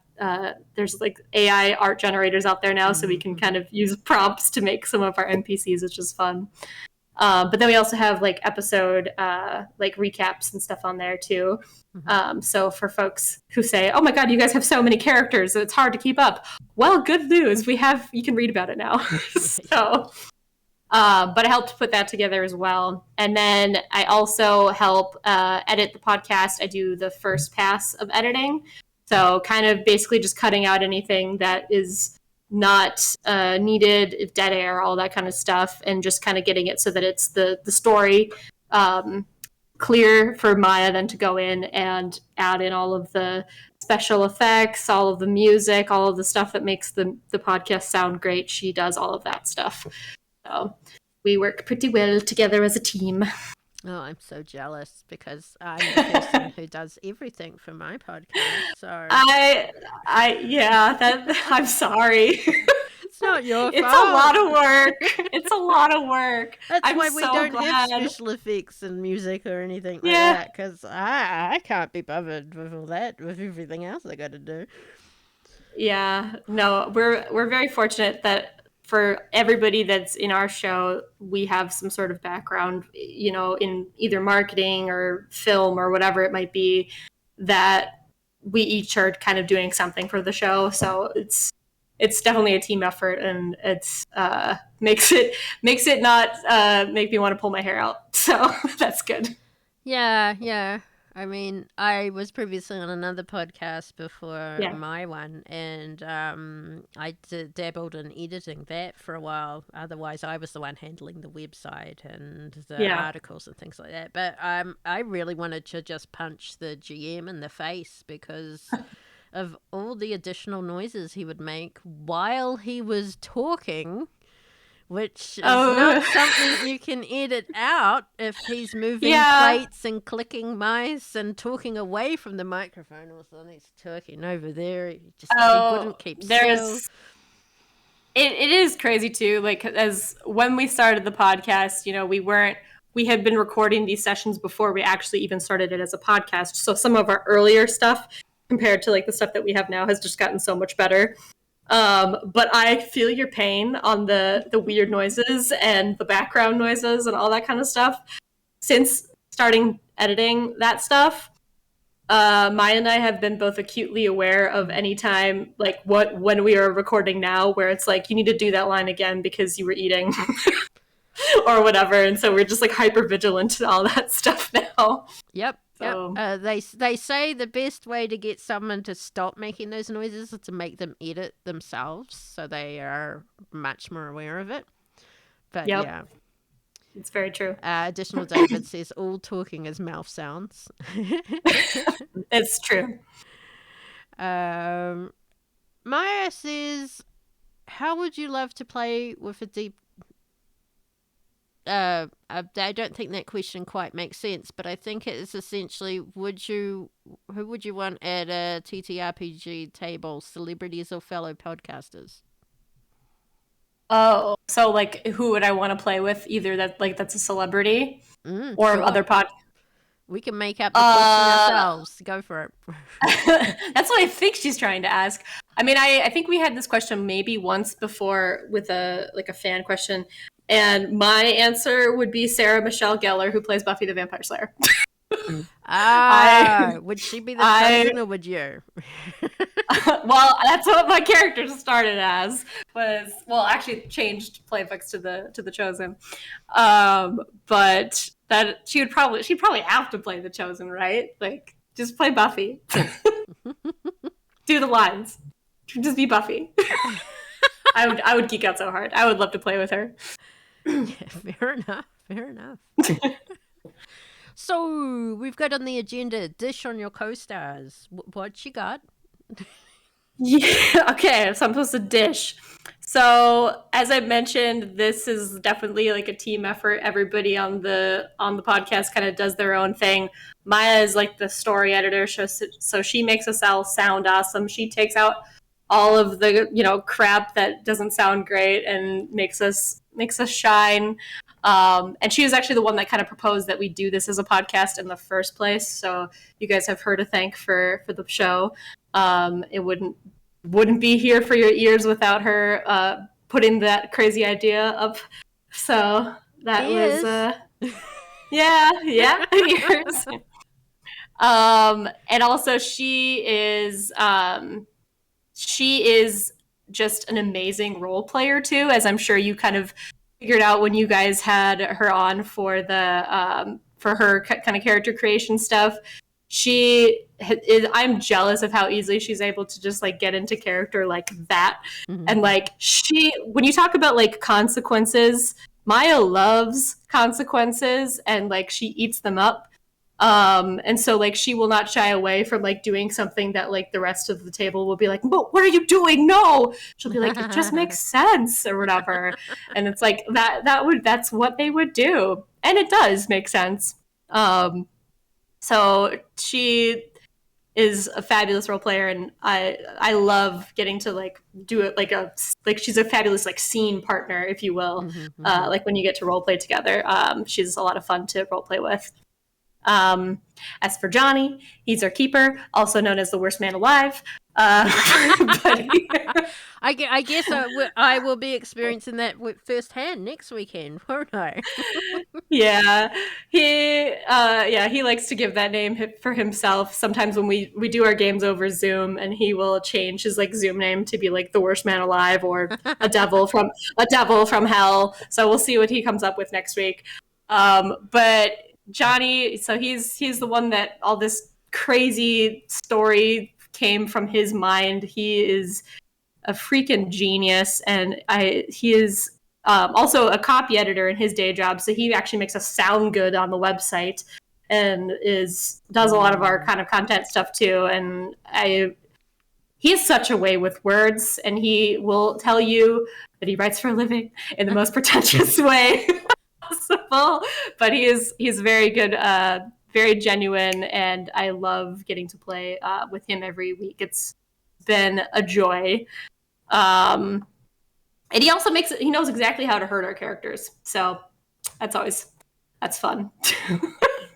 Speaker 2: there's like AI art generators out there now, so we can kind of use prompts to make some of our NPCs, which is fun. But then we also have like episode like recaps and stuff on there too. So for folks who say, "Oh my God, you guys have so many characters, it's hard to keep up." Well, good news, you can read about it now. So, but I helped put that together as well. And then I also help edit the podcast. I do the first pass of editing. So kind of basically just cutting out anything that is not needed, if dead air, all that kind of stuff, and just kind of getting it so that it's the story clear for Maya then to go in and add in all of the special effects, all of the music, all of the stuff that makes the podcast sound great. She does all of that stuff. So we work pretty well together as a team.
Speaker 1: Oh, I'm so jealous because I'm the person who does everything for my podcast. So
Speaker 2: I'm sorry.
Speaker 1: It's not your fault.
Speaker 2: It's a lot of work. It's a lot of work.
Speaker 1: That's why we don't have special effects and music or anything like that, because I can't be bothered with all that, with everything else I got to do.
Speaker 2: Yeah, no, we're very fortunate that for everybody that's in our show, we have some sort of background, you know, in either marketing or film or whatever it might be, that we each are kind of doing something for the show. So it's it's definitely a team effort, and it's makes it not make me want to pull my hair out. So that's good.
Speaker 1: Yeah. I mean, I was previously on another podcast before
Speaker 2: Yeah.
Speaker 1: my one, and I dabbled in editing that for a while. Otherwise, I was the one handling the website and the
Speaker 2: Yeah.
Speaker 1: articles and things like that. But I really wanted to just punch the GM in the face because of all the additional noises he would make while he was talking, which is not something you can edit out if he's moving plates and clicking mice and talking away from the microphone. All of a sudden he's talking over there. He wouldn't keep still.
Speaker 2: It is crazy too. Like, as when we started the podcast, we had been recording these sessions before we actually even started it as a podcast. So some of our earlier stuff compared to like the stuff that we have now has just gotten so much better. But I feel your pain on the weird noises and the background noises and all that kind of stuff. Since starting editing that stuff, Maya and I have been both acutely aware of any time, like when we are recording now, where it's like, you need to do that line again because you were eating or whatever. And so we're just like hyper vigilant to all that stuff now.
Speaker 1: Yep. They say the best way to get someone to stop making those noises is to make them edit themselves, so they are much more aware of it. But yeah,
Speaker 2: it's very true.
Speaker 1: Additional David says all talking is mouth sounds.
Speaker 2: It's true.
Speaker 1: Maya says, how would you love to play with a deep... I don't think that question quite makes sense, but I think it is essentially, who would you want at a TTRPG table, celebrities or fellow podcasters?
Speaker 2: Oh, so like, who would I want to play with? Either that's a celebrity or
Speaker 1: sure.
Speaker 2: other pod.
Speaker 1: We can make up the question ourselves. Go for
Speaker 2: it. That's what I think she's trying to ask. I mean, I think we had this question maybe once before with a fan question. And my answer would be Sarah Michelle Gellar, who plays Buffy the Vampire Slayer.
Speaker 1: Would she be the chosen, or would you?
Speaker 2: Well, that's what my character started as. Actually changed playbooks to the chosen. But that she'd probably have to play the chosen, right? Like, just play Buffy. Do the lines. Just be Buffy. I would geek out so hard. I would love to play with her.
Speaker 1: Yeah, fair enough. So we've got on the agenda, dish on your co-stars. What you got?
Speaker 2: Yeah, okay, so I'm supposed to dish. So as I mentioned, this is definitely like a team effort. Everybody on the podcast kind of does their own thing. Maya is like the story editor, so she makes us all sound awesome. She takes out all of the crap that doesn't sound great and makes us shine. And she was actually the one that kind of proposed that we do this as a podcast in the first place. So you guys have her to thank for the show. It wouldn't be here for your ears without her putting that crazy idea up. So that was yeah ears. And also she is just an amazing role player too, as I'm sure you kind of figured out when you guys had her on for the for her kind of character creation stuff. I'm jealous of how easily she's able to just like get into character like that. Mm-hmm. And like when you talk about like consequences, Maya loves consequences and like she eats them up. And so like she will not shy away from like doing something that like the rest of the table will be like, but what are you doing? No, she'll be like, it just makes sense or whatever. And it's like that's what they would do. And it does make sense. So she is a fabulous role player, and I love getting to like do it like she's a fabulous like scene partner, if you will. Mm-hmm. Like when you get to role play together, she's a lot of fun to role play with. As for Johnny, he's our keeper, also known as the worst man alive. But
Speaker 1: I guess I will be experiencing that firsthand next weekend, won't I?
Speaker 2: yeah, he likes to give that name for himself. Sometimes when we do our games over Zoom, and he will change his like Zoom name to be like the worst man alive or a devil from hell. So we'll see what he comes up with next week. But Johnny, so he's the one that all this crazy story came from his mind. He is a freaking genius, and he is also a copy editor in his day job. So he actually makes us sound good on the website, and does a lot of our kind of content stuff too. And he has such a way with words, and he will tell you that he writes for a living in the most pretentious way possible. But he's very good, very genuine, and I love getting to play with him every week. It's been a joy. And he also he knows exactly how to hurt our characters. So that's fun.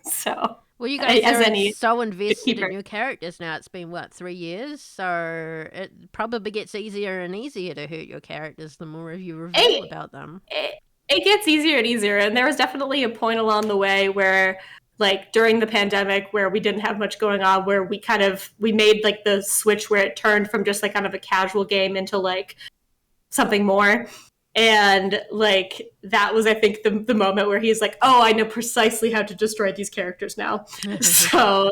Speaker 2: So,
Speaker 1: well, you guys are so invested in your characters now. It's been, 3 years? So it probably gets easier and easier to hurt your characters the more you reveal about them.
Speaker 2: It gets easier and easier. And there was definitely a point along the way where, like, during the pandemic, where we didn't have much going on, where we made like the switch where it turned from just like kind of a casual game into like something more. And like that was, I think, the moment where he's like, oh, I know precisely how to destroy these characters now. so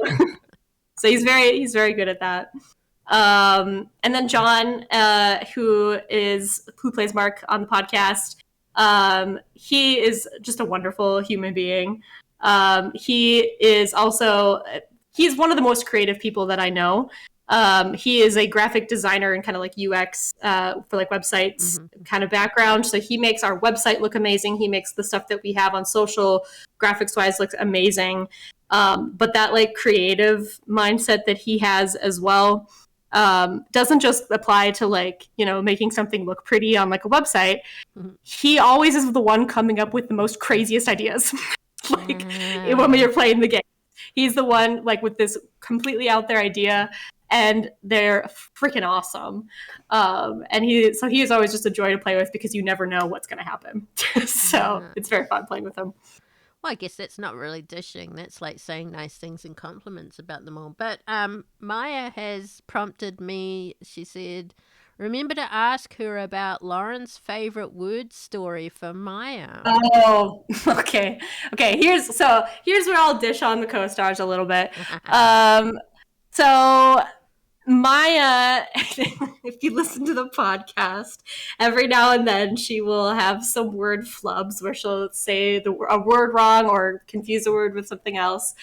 Speaker 2: he's very good at that. And then John, who plays Mark on the podcast, he is just a wonderful human being. He's one of the most creative people that I know. He is a graphic designer and kind of like UX for like websites kind of background. So he makes our website look amazing. He makes the stuff that we have on social graphics wise look amazing. But that like creative mindset that he has as well doesn't just apply to like, making something look pretty on like a website. He always is the one coming up with the most craziest ideas. Like when you're playing the game, he's the one like with this completely out there idea, and they're freaking awesome. And he is always just a joy to play with because you never know what's going to happen. So it's very fun playing with him.
Speaker 1: Well, I guess that's not really dishing. That's like saying nice things and compliments about them all. But Maya has prompted me. She said, remember to ask her about Lauren's favorite word story for Maya.
Speaker 2: Oh, okay. Here's where I'll dish on the co-stars a little bit. So Maya, if you listen to the podcast, every now and then she will have some word flubs where she'll say a word wrong or confuse a word with something else.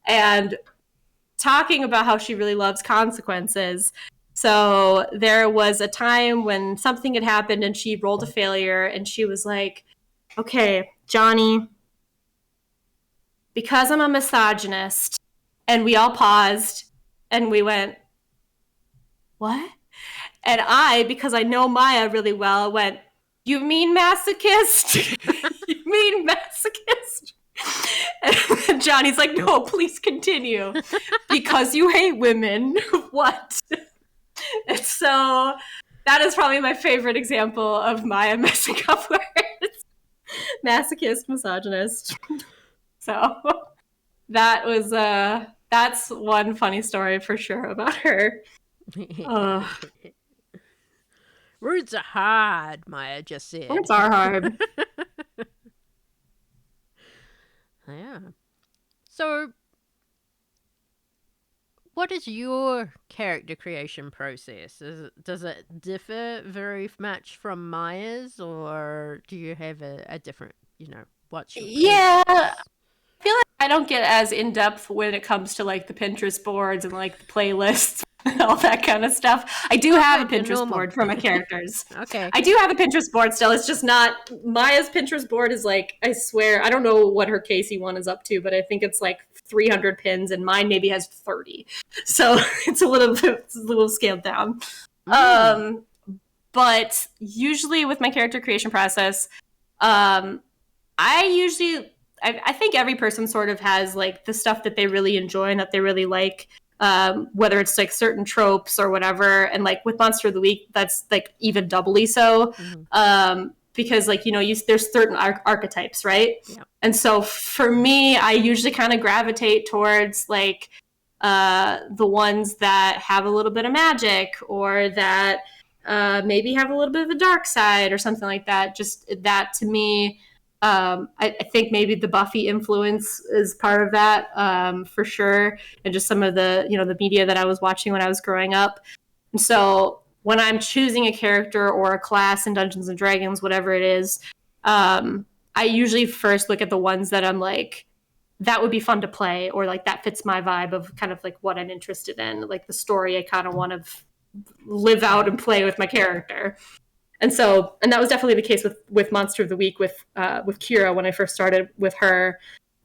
Speaker 2: And talking about how she really loves consequences. So there was a time when something had happened and she rolled a failure, and she was like, okay, Johnny, because I'm a misogynist. And we all paused and we went, what? And I, because I know Maya really well, went, you mean masochist? You mean masochist? And Johnny's like, no, please continue. Because you hate women. What? And so that is probably my favorite example of Maya messing up words. Masochist, misogynist. So that's one funny story for sure about her.
Speaker 1: Words are hard, Maya just said.
Speaker 2: Words are hard.
Speaker 1: Yeah. So, what is your character creation process? Does it differ very much from Maya's, or do you have a different, what's your
Speaker 2: process? I feel like I don't get as in depth when it comes to like the Pinterest boards and like the playlists and all that kind of stuff. I do have a Pinterest board for my characters.
Speaker 1: Okay.
Speaker 2: I do have a Pinterest board still. It's just not Maya's Pinterest board is like, I swear, I don't know what her Casey one is up to, but I think it's like 300 pins, and mine maybe has 30. So it's a little scaled down. But usually with my character creation process, I think every person sort of has like the stuff that they really enjoy and that they really like. whether it's like certain tropes or whatever. And like with Monster of the Week, that's like even doubly so. Because like, there's certain archetypes, right?
Speaker 1: Yeah.
Speaker 2: And so for me, I usually kind of gravitate towards like the ones that have a little bit of magic, or that maybe have a little bit of a dark side or something like that. Just that to me, I think maybe the Buffy influence is part of that, for sure. And just some of the, the media that I was watching when I was growing up. And so when I'm choosing a character or a class in Dungeons and Dragons, whatever it is, I usually first look at the ones that I'm like, that would be fun to play, or like that fits my vibe of kind of like what I'm interested in, like the story I kind of want to live out and play with my character. And that was definitely the case with Monster of the Week with Kira. When I first started with her,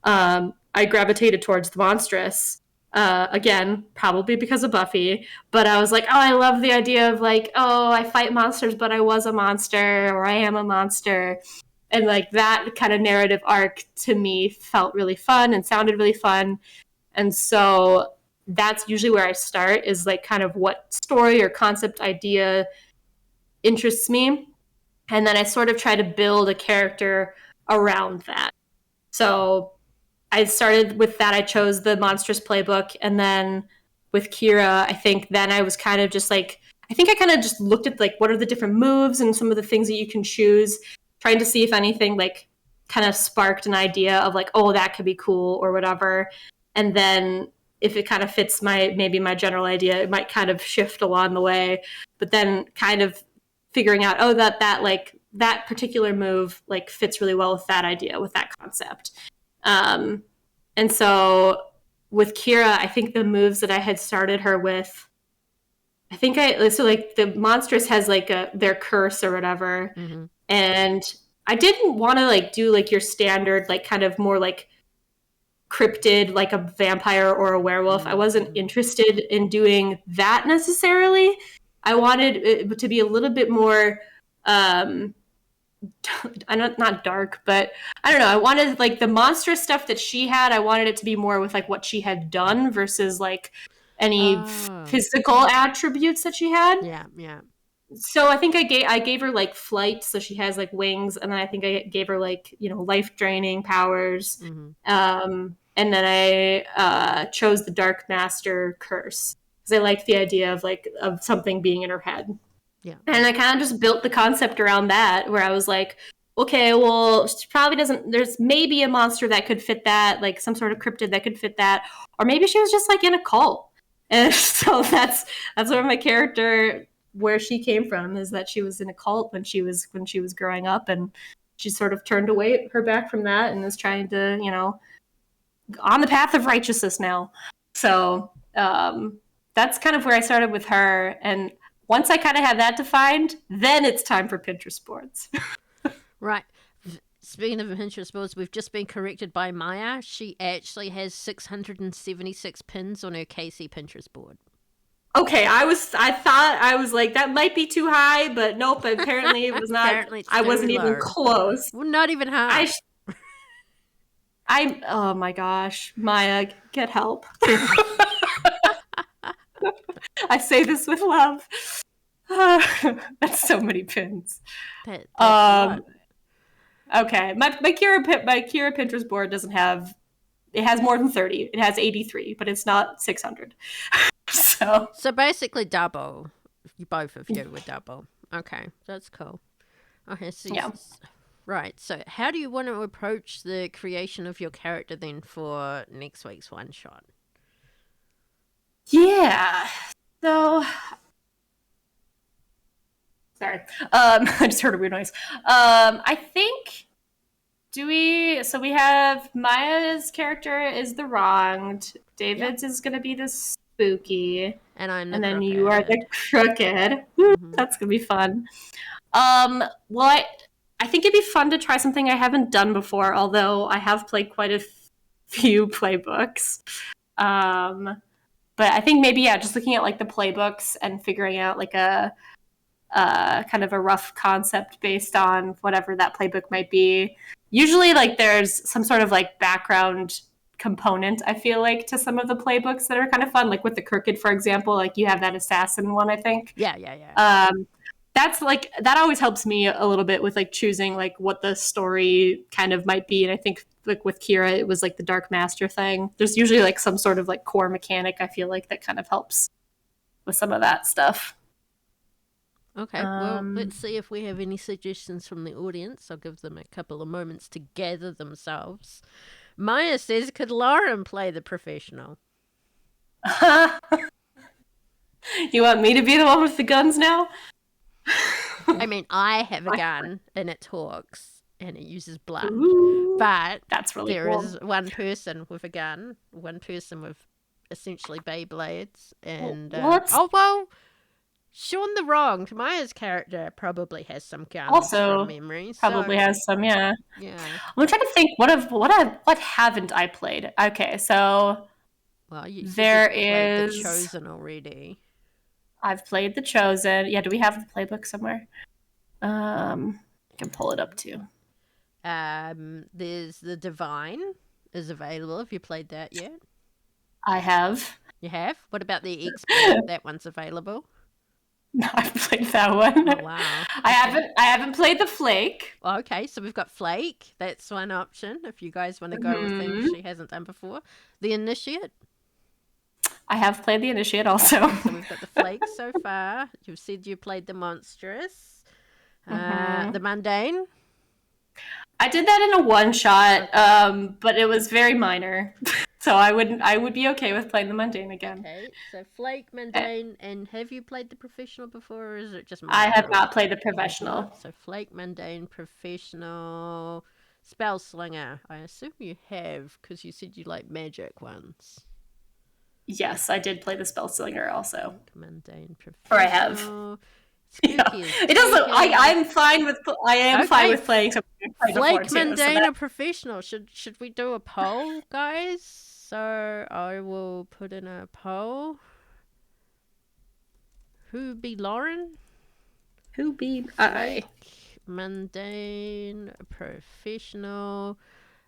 Speaker 2: I gravitated towards the monstrous. Again, probably because of Buffy, but I was like, oh, I love the idea of like, oh, I fight monsters, but I was a monster, or I am a monster. And like that kind of narrative arc to me felt really fun and sounded really fun. And so that's usually where I start, is like kind of what story or concept idea interests me. And then I sort of try to build a character around that. So I started with that. I chose the Monstrous Playbook. And then with Kira, I think then I was kind of just like, I think I kind of just looked at like, what are the different moves and some of the things that you can choose, trying to see if anything like kind of sparked an idea of like, oh, that could be cool or whatever. And then if it kind of fits maybe my general idea, it might kind of shift along the way. But then kind of figuring out, oh, that like that particular move like fits really well with that idea, with that concept. And so with Kira, I think the moves that I had started her with, so like the monstrous has like their curse or whatever. And I didn't want to like do like your standard, like kind of more like cryptid, like a vampire or a werewolf. I wasn't interested in doing that necessarily. I wanted it to be a little bit more, not dark, but I don't know. I wanted like the monstrous stuff that she had. I wanted it to be more with like what she had done versus like any physical attributes that she had.
Speaker 1: Yeah.
Speaker 2: So I think I gave her like flight, so she has like wings, and then I think I gave her like life draining powers. And then I chose the Dark Master curse because I liked the idea of like of something being in her head.
Speaker 1: Yeah.
Speaker 2: And I kind of just built the concept around that, where I was like, okay, well, she probably doesn't. There's maybe a monster that could fit that, like some sort of cryptid that could fit that, or maybe she was just like in a cult. And so that's where my character, where she came from, is that she was in a cult when she was growing up, and she sort of turned away her back from that and is trying to on the path of righteousness now. So that's kind of where I started with her. And once I kind of had that defined, then it's time for Pinterest boards.
Speaker 1: Right. Speaking of Pinterest boards, we've just been corrected by Maya. She actually has 676 pins on her Casey Pinterest board.
Speaker 2: Okay, I thought I was like, that might be too high, but nope, apparently it was not.
Speaker 1: Apparently it's
Speaker 2: I wasn't
Speaker 1: low.
Speaker 2: even close.
Speaker 1: Well, not even half.
Speaker 2: Oh my gosh, Maya, get help. I say this with love. That's so many pins.
Speaker 1: That's
Speaker 2: okay, my Kira Pinterest board doesn't have. It has more than 30. It has 83, but it's not 600. So
Speaker 1: basically double. You both of you were double. Okay, that's cool. Okay, so
Speaker 2: yeah.
Speaker 1: Right. So how do you want to approach the creation of your character then for next week's one shot?
Speaker 2: Yeah. So sorry. I just heard a weird noise. I think we have Maya's character is the wronged. David's is gonna be the spooky.
Speaker 1: And I'm the
Speaker 2: and then
Speaker 1: crooked.
Speaker 2: You are the crooked. That's gonna be fun. Well, I think it'd be fun to try something I haven't done before, although I have played quite a few playbooks. But I think maybe, just looking at like the playbooks and figuring out like a kind of a rough concept based on whatever that playbook might be. Usually like there's some sort of like background component, I feel like, to some of the playbooks that are kind of fun. Like with the Crooked, for example, like you have that assassin one, I think.
Speaker 1: Yeah.
Speaker 2: That's like, that always helps me a little bit with like choosing like what the story kind of might be. And I think like with Kira, it was like the Dark Master thing. There's usually like some sort of like core mechanic, I feel like, that kind of helps with some of that stuff.
Speaker 1: Okay, well, let's see if we have any suggestions from the audience. I'll give them a couple of moments to gather themselves. Maya says, could Lauren play the professional?
Speaker 2: You want me to be the one with the guns now?
Speaker 1: I mean, I have a gun and it talks and it uses blood.
Speaker 2: Ooh,
Speaker 1: But
Speaker 2: that's really
Speaker 1: there
Speaker 2: cool.
Speaker 1: is one person with a gun, one person with essentially Beyblades, and Sean the Wronged, Maya's character probably has some guns
Speaker 2: Also,
Speaker 1: from memory.
Speaker 2: probably has some, yeah.
Speaker 1: Yeah.
Speaker 2: I'm trying to think what haven't I played? Okay, so
Speaker 1: Well, you
Speaker 2: there
Speaker 1: played
Speaker 2: is
Speaker 1: The Chosen already.
Speaker 2: I've played The Chosen. Yeah, do we have the playbook somewhere? I can pull it up too.
Speaker 1: There's The Divine is available. Have you played that yet?
Speaker 2: I have.
Speaker 1: You have? What about The Expert? That one's available.
Speaker 2: No, I've played that one.
Speaker 1: Oh, wow.
Speaker 2: I haven't played the Flake.
Speaker 1: Okay, so we've got Flake. That's one option if you guys want to go with things she hasn't done before. The Initiate.
Speaker 2: I have played the Initiate also.
Speaker 1: So we've got the Flake so far. You've said you played the Monstrous. The Mundane.
Speaker 2: I did that in a one shot, but it was very minor. So I would be okay with playing the Mundane again.
Speaker 1: Okay, so Flake, Mundane, and have you played the Professional before, or is it just
Speaker 2: I have not played the Professional.
Speaker 1: So Flake, Mundane, Professional, Spell Slinger. I assume you have, because you said you like magic ones.
Speaker 2: Yes, I did play the Spell Slinger also.
Speaker 1: Mundane, Professional.
Speaker 2: Or I have. Yeah. It doesn't. I'm fine with. I am fine with playing something.
Speaker 1: Flake, Mundane, or Professional. Should we do a poll, guys? So I will put in a poll. Who be Lauren?
Speaker 2: Who be I?
Speaker 1: Mundane, Professional.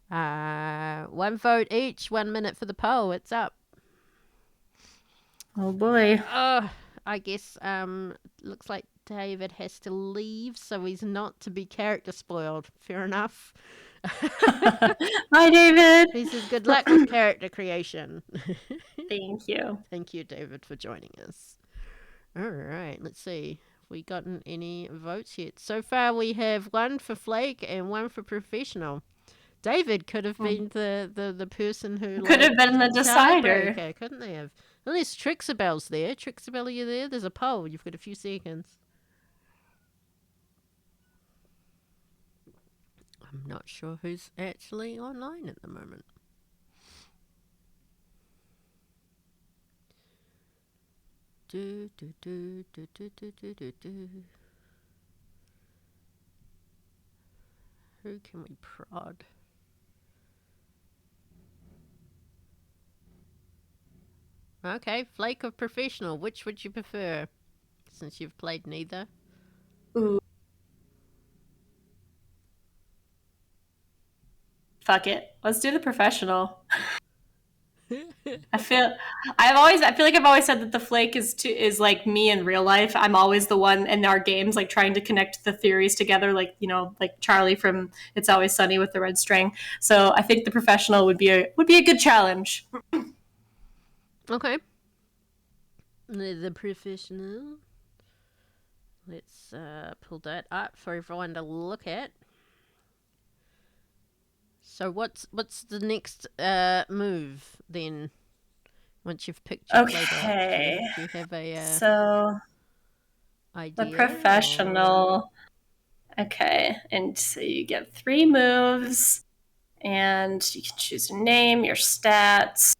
Speaker 1: 1 vote each. 1 minute for the poll. It's up.
Speaker 2: Oh boy.
Speaker 1: I guess looks like David has to leave, so he's not to be character spoiled. Fair enough.
Speaker 2: Hi, David.
Speaker 1: He says good luck with character creation.
Speaker 2: Thank you.
Speaker 1: Thank you, David, for joining us. All right, let's see. Have we gotten any votes yet? So far, we have 1 for Flake and 1 for Professional. David could have been the person who
Speaker 2: could have been the decider.
Speaker 1: Okay, couldn't they have? At least Trixabelle's there. Trixabelle, are you there? There's a poll. You've got a few seconds. I'm not sure who's actually online at the moment. Who can we prod? Okay, Flake or Professional, which would you prefer? Since you've played neither.
Speaker 2: Ooh. Fuck it. Let's do the Professional. I feel like I've always said that the Flake is like me in real life. I'm always the one in our games, like trying to connect the theories together, like, you know, like Charlie from It's Always Sunny with the red string. So I think the Professional would be a good challenge.
Speaker 1: Okay. The Professional. Let's pull that up for everyone to look at. So what's the next move then? Once you've picked your playbook, do you have a idea?
Speaker 2: The Professional. Okay, and so you get 3 moves, and you can choose your name, your stats,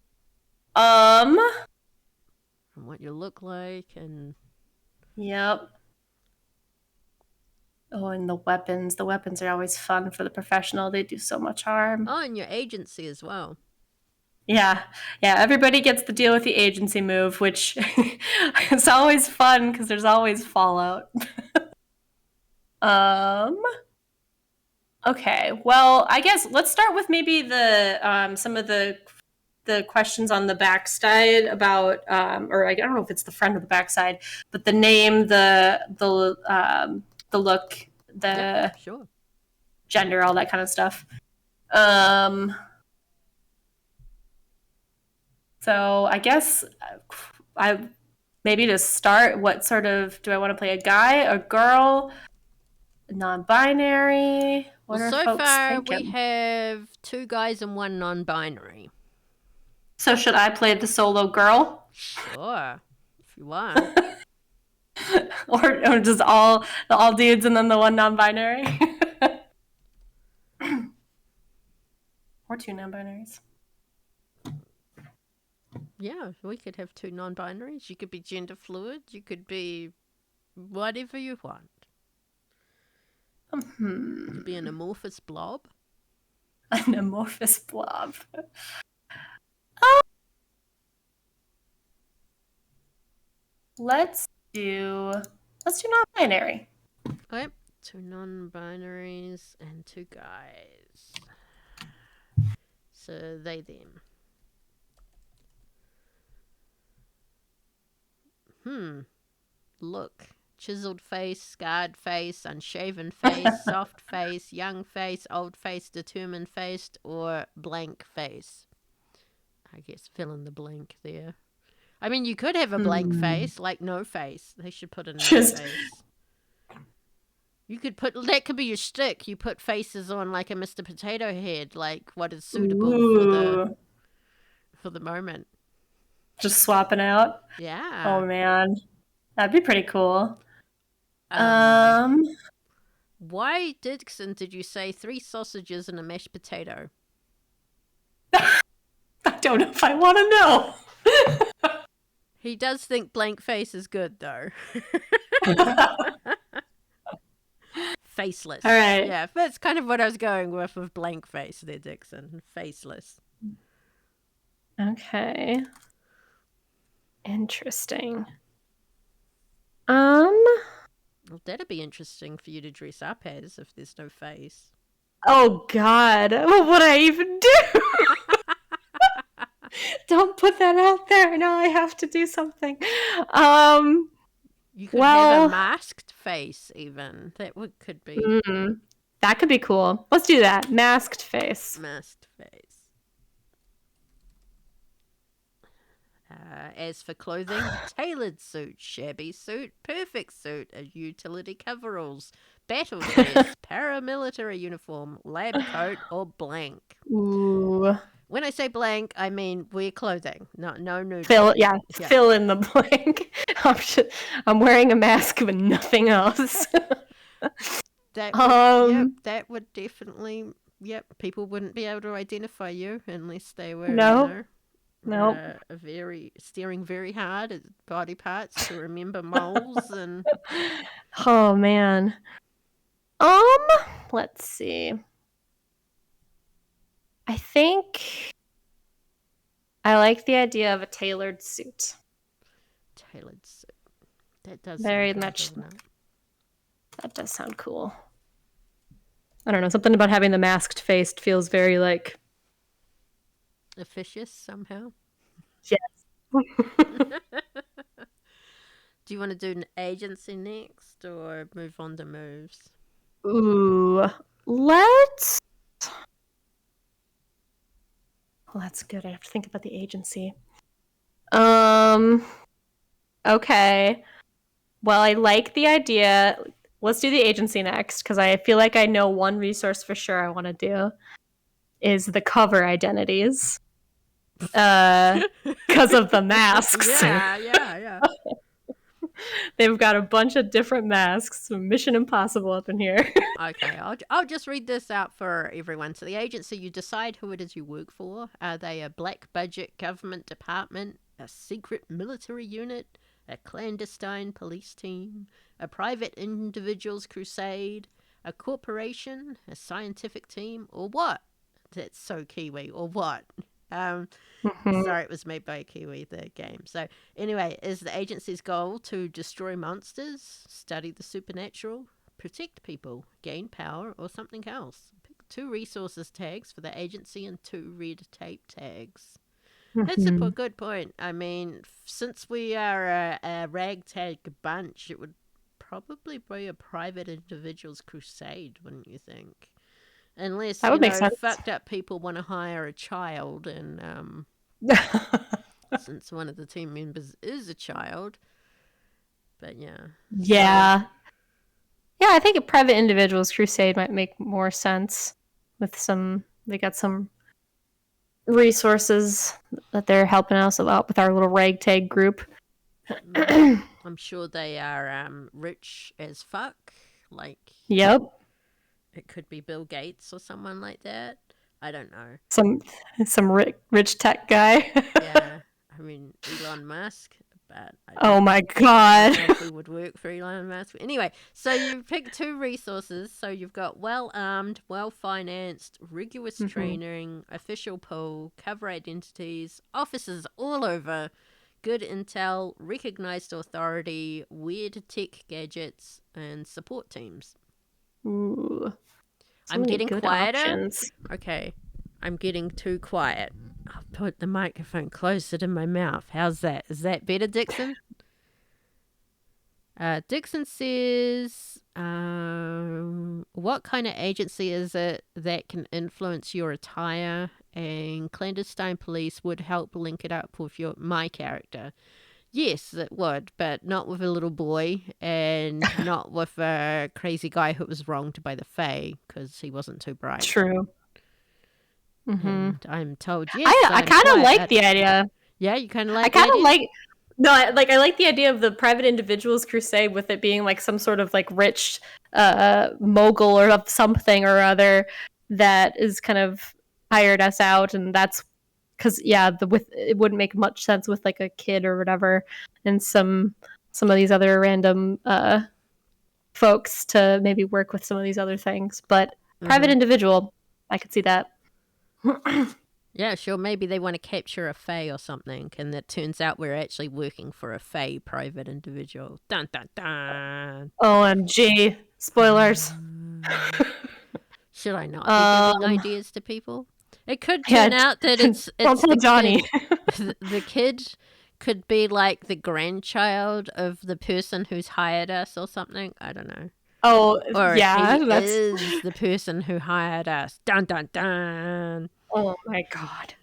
Speaker 2: and
Speaker 1: what you look like, and
Speaker 2: yep. Oh, and the weapons. The weapons are always fun for the Professional. They do so much harm.
Speaker 1: Oh, and your agency as well.
Speaker 2: Yeah. Everybody gets to deal with the agency move, which is always fun because there's always fallout. Okay. Well, I guess let's start with maybe the some of the the questions on the backside about, or I don't know if it's the front of the backside, but the name, the look, the
Speaker 1: Sure.
Speaker 2: gender, all that kind of stuff. So I guess I maybe to start, what sort of, do I want to play a guy, a girl, non-binary? What
Speaker 1: Well,
Speaker 2: are
Speaker 1: so
Speaker 2: folks
Speaker 1: far we
Speaker 2: thinking?
Speaker 1: have 2 guys and 1 non-binary.
Speaker 2: So should I play the solo girl?
Speaker 1: Sure, if you want.
Speaker 2: or just all dudes and then the one non-binary? Or 2 non-binaries.
Speaker 1: Yeah, we could have 2 non-binaries. You could be gender fluid. You could be whatever you want. You could be an amorphous blob.
Speaker 2: An amorphous blob. Let's do non-binary.
Speaker 1: Okay, 2 non-binaries and 2 guys. So they them. Look. Chiseled face, scarred face, unshaven face, soft face, young face, old face, determined face, or blank face. I guess fill in the blank there. I mean, you could have a blank face, like no face. They should put a no face. You could put, that could be your shtick. You put faces on like a Mr. Potato Head, like what is suitable for the moment.
Speaker 2: Just swapping out.
Speaker 1: Yeah.
Speaker 2: Oh man, that'd be pretty cool.
Speaker 1: Why, Dixon, did you say 3 sausages and a mashed potato?
Speaker 2: I don't know if I want to know.
Speaker 1: He does think blank face is good, though. Faceless.
Speaker 2: All right.
Speaker 1: Yeah, that's kind of what I was going with blank face there, Dixon. Faceless.
Speaker 2: Okay. Interesting.
Speaker 1: Well, that'd be interesting for you to dress up as if there's no face.
Speaker 2: Oh God, what would I even do? Don't put that out there. Now I have to do something.
Speaker 1: You could have a masked face, even. Could be.
Speaker 2: That could be cool. Let's do that. Masked face.
Speaker 1: Masked face. As for clothing, tailored suit, shabby suit, perfect suit, a utility coveralls, battle dress, paramilitary uniform, lab coat, or blank.
Speaker 2: Ooh.
Speaker 1: When I say blank, I mean wear clothing. No nude.
Speaker 2: Fill in the blank. I'm wearing a mask with nothing else.
Speaker 1: That would definitely. Yep, people wouldn't be able to identify you unless they were. Staring very hard at body parts to remember moles and.
Speaker 2: Oh man. Let's see. I think I like the idea of a tailored suit.
Speaker 1: Tailored suit. That does
Speaker 2: very much. That does sound cool. I don't know. Something about having the masked face feels very like
Speaker 1: officious somehow.
Speaker 2: Yes.
Speaker 1: Do you want to do an agency next or move on to moves?
Speaker 2: Ooh, let's. Well, that's good. I have to think about the agency. Okay. Well, I like the idea. Let's do the agency next because I feel like I know one resource for sure I want to do is the cover identities. Because of the masks.
Speaker 1: Yeah.
Speaker 2: They've got a bunch of different masks. Mission Impossible up in here.
Speaker 1: Okay, I'll just read this out for everyone. So the agency, you decide who it is you work for. Are they a black budget government department, a secret military unit, a clandestine police team, a private individual's crusade, a corporation, a scientific team, or what? That's so Kiwi, or what? Sorry, it was made by a Kiwi, the game. So anyway, is the agency's goal to destroy monsters, study the supernatural, protect people, gain power, or something else? Pick 2 resources tags for the agency and 2 red tape tags. That's a
Speaker 2: Mhm.
Speaker 1: good point. I mean, since we are a ragtag bunch, it would probably be a private individual's crusade, wouldn't you think? Unless,
Speaker 2: That would make sense.
Speaker 1: fucked up people want to hire a child, and since one of the team members is a child. But yeah. So,
Speaker 2: Yeah. Yeah, I think a private individual's crusade might make more sense with they got some resources that they're helping us out with our little ragtag group.
Speaker 1: I'm sure they are rich as fuck. Like,
Speaker 2: Yep.
Speaker 1: it could be Bill Gates or someone like that. I don't know.
Speaker 2: Some rich tech guy.
Speaker 1: Yeah, I mean Elon Musk, but
Speaker 2: Oh my
Speaker 1: I don't
Speaker 2: god.
Speaker 1: know if we would work for Elon Musk. Anyway, so you pick two resources. So you've got well armed, well financed, rigorous
Speaker 2: Mhm.
Speaker 1: training, official pool, cover identities, officers all over, good intel, recognized authority, weird tech gadgets, and support teams.
Speaker 2: Ooh, so
Speaker 1: I'm
Speaker 2: many
Speaker 1: getting
Speaker 2: good
Speaker 1: quieter.
Speaker 2: options.
Speaker 1: Okay, I'm getting too quiet. I'll put the microphone closer to my mouth. How's that? Is that better, Dixon? Dixon says, what kind of agency is it that can influence your attire? And clandestine police would help link it up with my character. Yes, it would, but not with a little boy and not with a crazy guy who was wronged by the Fae because he wasn't too bright.
Speaker 2: True. Hmm.
Speaker 1: And I'm told, yes,
Speaker 2: I
Speaker 1: I'm
Speaker 2: kind of
Speaker 1: quiet.
Speaker 2: like the idea.
Speaker 1: Yeah, you kind of
Speaker 2: I
Speaker 1: like the
Speaker 2: kind of
Speaker 1: idea?
Speaker 2: like no, I like the idea of the private individuals crusade with it being like some sort of like rich mogul or of something or other that is kind of hired us out, and that's because yeah, the with it wouldn't make much sense with like a kid or whatever, and some of these other random folks to maybe work with some of these other things, but private
Speaker 1: Mm-hmm.
Speaker 2: individual, I could see that.
Speaker 1: Yeah, sure. Maybe they want to capture a Fae or something, and it turns out we're actually working for a Fae private individual. Dun dun dun.
Speaker 2: OMG. Spoilers.
Speaker 1: Should I not be giving
Speaker 2: um,
Speaker 1: ideas to people? It could
Speaker 2: yeah,
Speaker 1: turn out that
Speaker 2: don't
Speaker 1: it's
Speaker 2: tell
Speaker 1: the
Speaker 2: Johnny.
Speaker 1: kid. The kid could be like the grandchild of the person who's hired us or something. I don't know.
Speaker 2: Oh,
Speaker 1: Or
Speaker 2: yeah,
Speaker 1: he
Speaker 2: that's.
Speaker 1: is the person who hired us. Dun dun dun.
Speaker 2: Oh my god.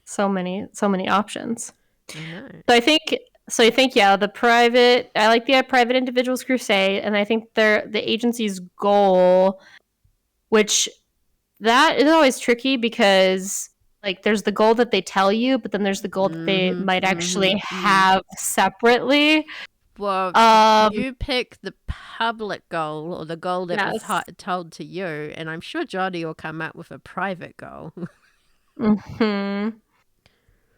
Speaker 2: So many options.
Speaker 1: I know.
Speaker 2: So I think. So I think yeah, the private. I like the private individuals crusade, and I think the agency's goal, which that is always tricky because like there's the goal that they tell you, but then there's the goal that they
Speaker 1: Mm-hmm.
Speaker 2: might
Speaker 1: Mm-hmm.
Speaker 2: actually
Speaker 1: Mm.
Speaker 2: have separately.
Speaker 1: Well,
Speaker 2: Um,
Speaker 1: you pick the public goal or the goal that was
Speaker 2: yes.
Speaker 1: told to you, and I'm sure Johnny will come up with a private goal.
Speaker 2: Hmm.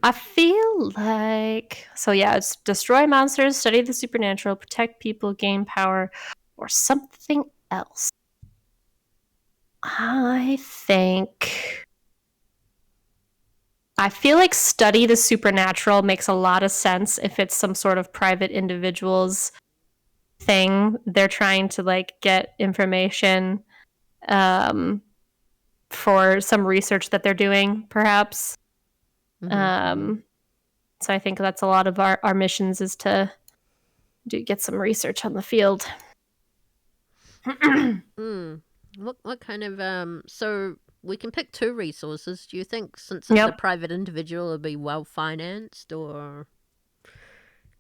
Speaker 2: I feel like so yeah, it's destroy monsters, study the supernatural, protect people, gain power, or something else. I feel like study the supernatural makes a lot of sense if it's some sort of private individual's thing. They're trying to like get information um, for some research that they're doing, perhaps.
Speaker 1: Mm-hmm.
Speaker 2: Um, so I think that's a lot of our missions is to get some research on the field.
Speaker 1: Mm. What kind of So we can pick two resources. Do you think since it's a
Speaker 2: Yep.
Speaker 1: private individual, it'll be well financed, or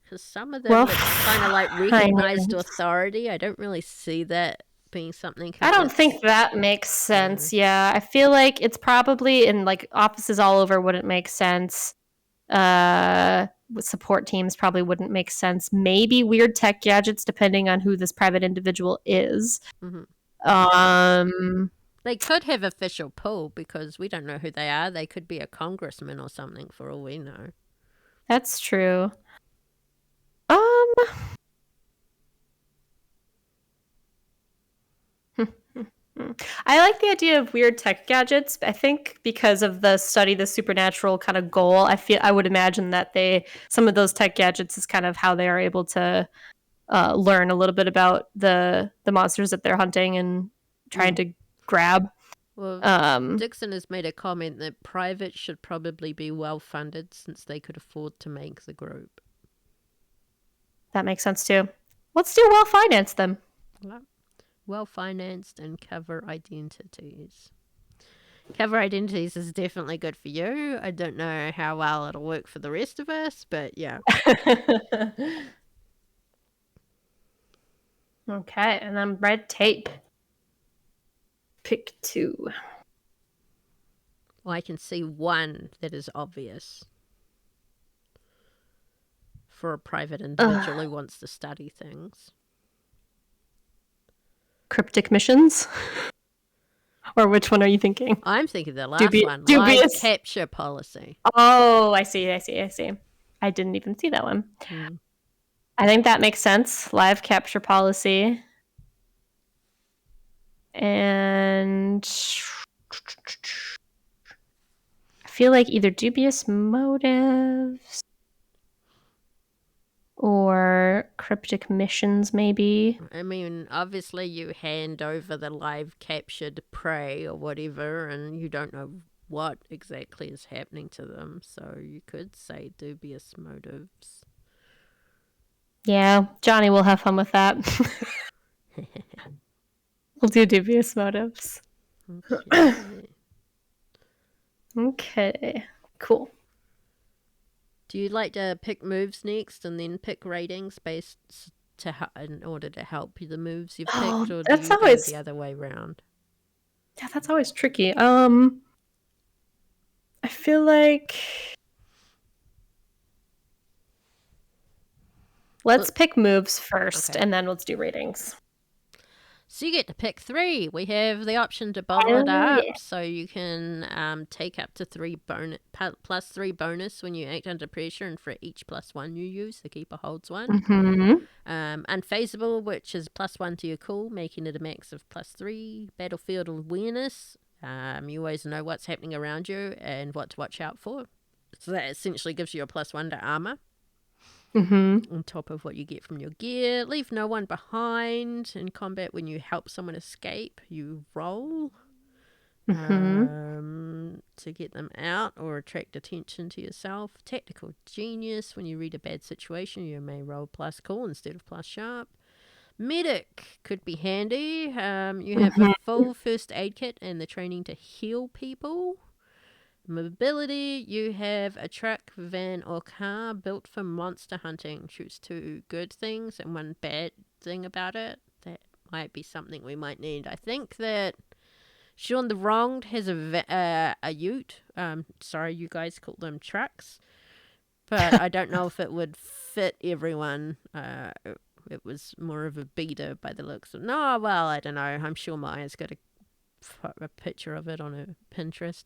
Speaker 1: because some of them
Speaker 2: Well,
Speaker 1: it's kind of like recognized
Speaker 2: finance.
Speaker 1: authority? I don't really see that being something
Speaker 2: I
Speaker 1: because
Speaker 2: don't
Speaker 1: it's
Speaker 2: think that makes
Speaker 1: yeah.
Speaker 2: sense. Yeah, I feel like it's probably in like offices all over wouldn't make sense. With support teams probably wouldn't make sense. Maybe weird tech gadgets, depending on who this private individual is.
Speaker 1: Mm-hmm.
Speaker 2: Um,
Speaker 1: They could have official pull because we don't know who they are. They could be a congressman or something for all we know.
Speaker 2: that's true. Um, I like the idea of weird tech gadgets. I think because of the study the supernatural kind of goal, I would imagine that some of those tech gadgets is kind of how they are able to learn a little bit about the monsters that they're hunting and trying
Speaker 1: Mm.
Speaker 2: to grab.
Speaker 1: Well,
Speaker 2: Um,
Speaker 1: Dixon has made a comment that private should probably be well funded since they could afford to make the group.
Speaker 2: that makes sense too. Let's do well financed them.
Speaker 1: Well financed and cover identities. Cover identities is definitely good for you. I don't know how well it'll work for the rest of us, but yeah.
Speaker 2: Okay, and then red tape. Pick 2.
Speaker 1: Well, I can see one that is obvious for a private individual who wants to study things.
Speaker 2: Cryptic missions? Or which one are you thinking?
Speaker 1: I'm thinking the last one.
Speaker 2: Dubious.
Speaker 1: Live capture policy.
Speaker 2: Oh, I see. I didn't even see that one. I think that makes sense. Live capture policy. And I feel like either dubious motives or cryptic missions, maybe.
Speaker 1: I mean, obviously you hand over the live captured prey or whatever, and you don't know what exactly is happening to them, so you could say dubious motives.
Speaker 2: Yeah, Johnny will have fun with that. We'll do dubious motives. Okay, cool.
Speaker 1: Do you like to pick moves next and then pick ratings based in order to help you the moves you've picked, or do you go the other way around?
Speaker 2: Yeah, that's always tricky. I feel like let's pick moves first, and then let's do ratings.
Speaker 1: So you get to pick 3. We have the option to bottle it up, so you can take up to 3 plus 3 bonus when you act under pressure, and for each +1 you use, the keeper holds 1. Unfazable, which is +1 to your cool, making it a max of +3. Battlefield awareness, you always know what's happening around you and what to watch out for. So that essentially gives you a +1 to armor. On top of what you get from your gear. Leave no one behind. In combat, when you help someone escape, you roll to get them out or attract attention to yourself. Tactical genius. When you read a bad situation, you may roll +cool instead of +sharp. Medic could be handy. You have a full first aid kit and the training to heal people. Mobility, you have a truck, van, or car built for monster hunting. Choose 2 good things and 1 bad thing about it. That might be something we might need. I think that Sean the Wronged has a ute. Sorry, you guys call them trucks. But I don't know if it would fit everyone. It was more of a beater by the looks of... No, well, I don't know. I'm sure Maya's got a picture of it on her Pinterest.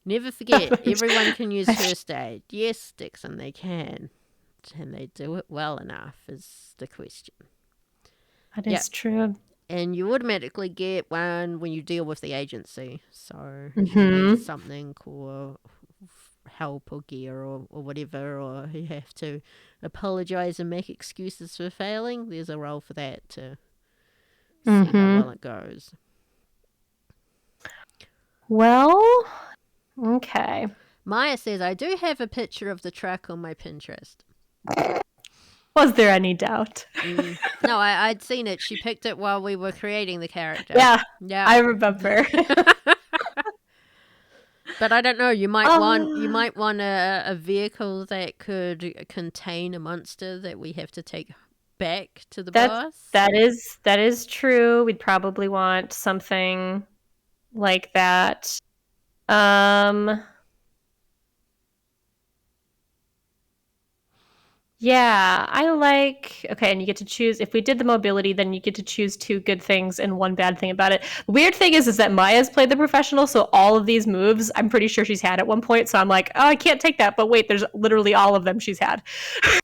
Speaker 1: Never forget, everyone can use first aid. Yes, Dixon, they can. Can they do it well enough is the question.
Speaker 2: That is true.
Speaker 1: And you automatically get 1 when you deal with the agency. So if you need something or help or gear or whatever, or you have to apologize and make excuses for failing, there's a role for that to see how well it goes.
Speaker 2: Well... Okay.
Speaker 1: Maya says, I do have a picture of the truck on my Pinterest.
Speaker 2: Was there any doubt?
Speaker 1: No, I'd seen it. She picked it while we were creating the character.
Speaker 2: Yeah. I remember.
Speaker 1: But I don't know. You might want a vehicle that could contain a monster that we have to take back to the boss.
Speaker 2: That is true. We'd probably want something like that. Yeah, I like... Okay, and you get to choose... If we did the mobility, then you get to choose 2 good things and 1 bad thing about it. The weird thing is that Maya's played the professional, so all of these moves, I'm pretty sure she's had at one point, so I'm like, oh, I can't take that, but wait, there's literally all of them she's had.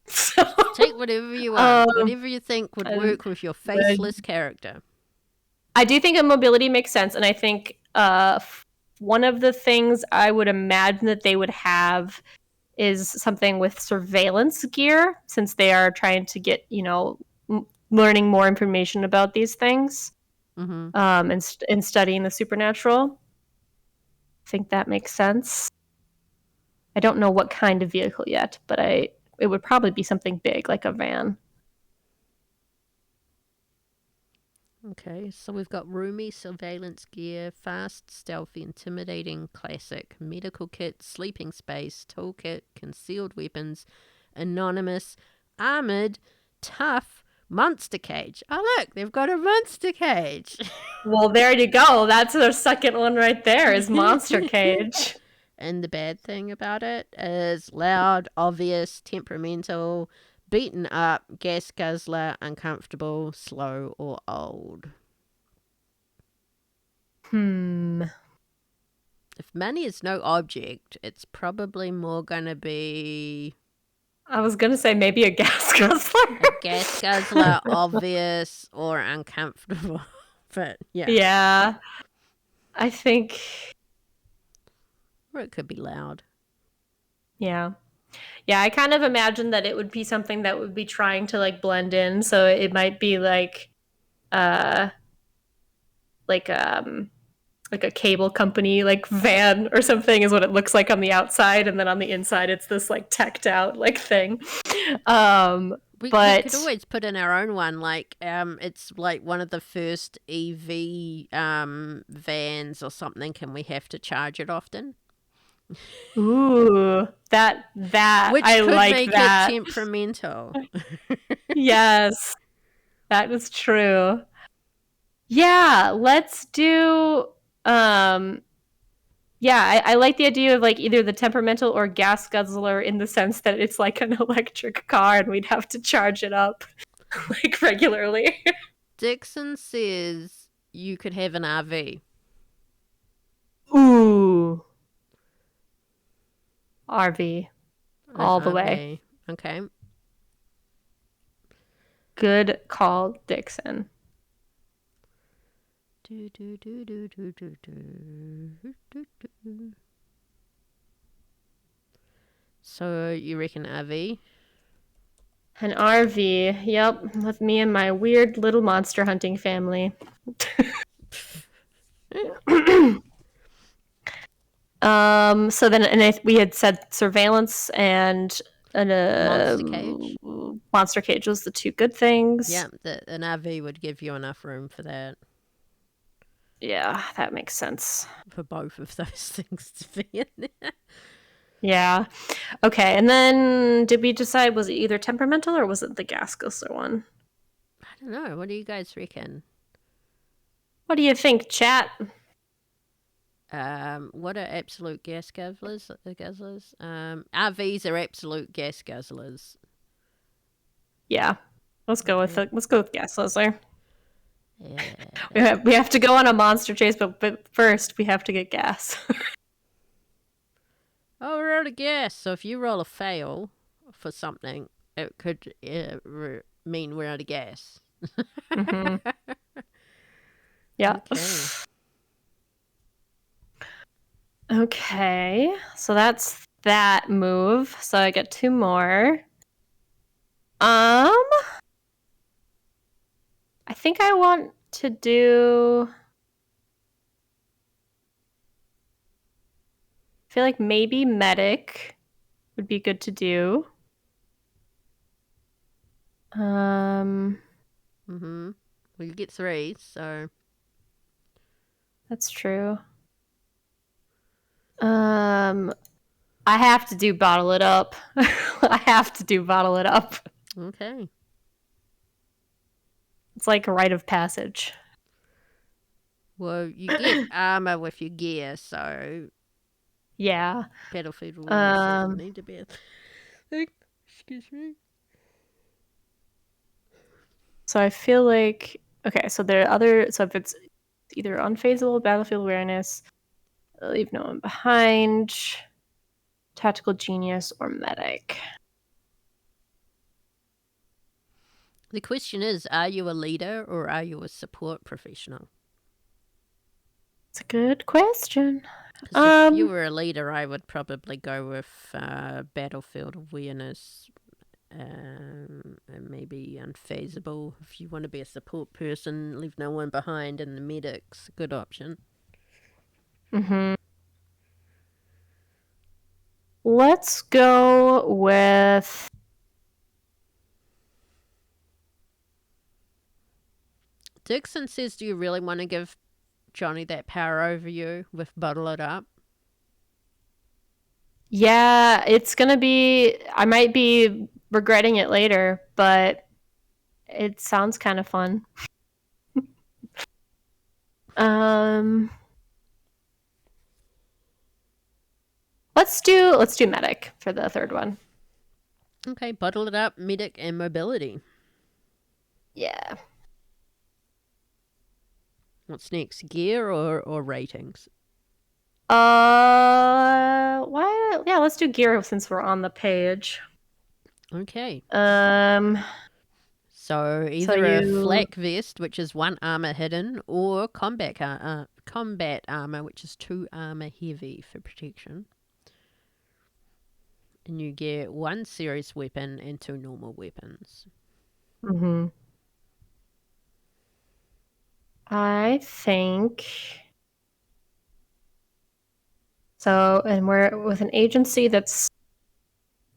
Speaker 2: So,
Speaker 1: take whatever you want. Whatever you think would work with your faceless character.
Speaker 2: I do think a mobility makes sense, and I think one of the things I would imagine that they would have is something with surveillance gear, since they are trying to get, learning more information about these things.
Speaker 1: Mm-hmm.
Speaker 2: and studying the supernatural. I think that makes sense. I don't know what kind of vehicle yet, but it would probably be something big, like a van.
Speaker 1: Okay, so we've got roomy surveillance gear, fast, stealthy, intimidating, classic, medical kit, sleeping space, toolkit, concealed weapons, anonymous, armored, tough, monster cage. Oh, look, they've got a monster cage.
Speaker 2: Well, there you go. That's the second one right there is Monster Cage.
Speaker 1: And the bad thing about it is loud, obvious, temperamental, beaten up, gas guzzler, uncomfortable, slow, or old. If money is no object, it's probably more going to be
Speaker 2: I was going to say maybe a gas guzzler.
Speaker 1: a gas guzzler, obvious, or uncomfortable. But yeah.
Speaker 2: Yeah. I think.
Speaker 1: Or it could be loud.
Speaker 2: Yeah. Yeah, I kind of imagine that it would be something that would be trying to like blend in. So it might be uh like like a cable company like van or something is what it looks like on the outside, and then on the inside it's this like teched out like thing.
Speaker 1: We
Speaker 2: But
Speaker 1: could always put in our own one, like it's like one of the first EV vans or something. Can we have to charge it often?
Speaker 2: ooh, that
Speaker 1: Which
Speaker 2: I
Speaker 1: could
Speaker 2: like
Speaker 1: make
Speaker 2: that.
Speaker 1: it temperamental.
Speaker 2: Yes, that is true. Yeah, let's do yeah, I like the idea of like either the temperamental or gas guzzler in the sense that it's like an electric car and we'd have to charge it up like regularly.
Speaker 1: Dixon says you could have an RV.
Speaker 2: Ooh, RV
Speaker 1: An
Speaker 2: all the way.
Speaker 1: RV. Okay.
Speaker 2: Good call, Dixon.
Speaker 1: So you reckon RV?
Speaker 2: An RV, yep, with me and my weird little monster hunting family. So then, we had said surveillance and
Speaker 1: Monster cage.
Speaker 2: Monster cage was the two good things.
Speaker 1: Yeah, an RV would give you enough room for that.
Speaker 2: Yeah, that makes sense.
Speaker 1: For both of those things to be in there.
Speaker 2: Yeah. Okay, and then did we decide was it either temperamental or was it the gas guzzler one?
Speaker 1: I don't know. What do you guys reckon?
Speaker 2: What do you think, chat?
Speaker 1: What are absolute gas guzzlers? RVs are absolute gas guzzlers.
Speaker 2: Yeah. Let's go with it. Let's go with gas guzzler.
Speaker 1: Yeah.
Speaker 2: We have to go on a monster chase, but first we have to get gas.
Speaker 1: Oh, we're out of gas. So if you roll a fail for something, it could mean we're out of gas.
Speaker 2: Mm-hmm. Yeah.
Speaker 1: Okay.
Speaker 2: Okay. So that's that move. So I get two more. I think I want to do. I feel like maybe medic would be good to do.
Speaker 1: Well, you get 3, so
Speaker 2: That's true. I have to do bottle it up. I have to do bottle it up.
Speaker 1: okay.
Speaker 2: It's like a rite of passage.
Speaker 1: Well, you get armor with your gear, so
Speaker 2: Yeah.
Speaker 1: battlefield awareness doesn't need to be a thing. Excuse me.
Speaker 2: So I feel like so there are other. So if it's either unfazable battlefield awareness, leave no one behind, tactical genius, or medic.
Speaker 1: The question is, are you a leader or are you a support professional?
Speaker 2: It's a good question.
Speaker 1: Because if you were a leader, I would probably go with battlefield awareness It may be unfeasible if you want to be a support person, leave no one behind, and the medic's a good option.
Speaker 2: Mm-hmm. Let's go with...
Speaker 1: Dixon says, do you really want to give Johnny that power over you with Bottle It Up?
Speaker 2: Yeah, it's gonna be... I might be regretting it later, but it sounds kind of fun. Let's do medic for the third one.
Speaker 1: Okay, Bottle It Up, medic, and mobility.
Speaker 2: Yeah.
Speaker 1: What's next, gear or ratings?
Speaker 2: Why? Yeah, let's do gear since we're on the page.
Speaker 1: Okay.
Speaker 2: So
Speaker 1: either a flak vest, which is 1 armor hidden, or combat armor, which is 2 armor heavy for protection. And you get 1 serious weapon and 2 normal weapons.
Speaker 2: Mm-hmm. I think so. And we're with an agency that's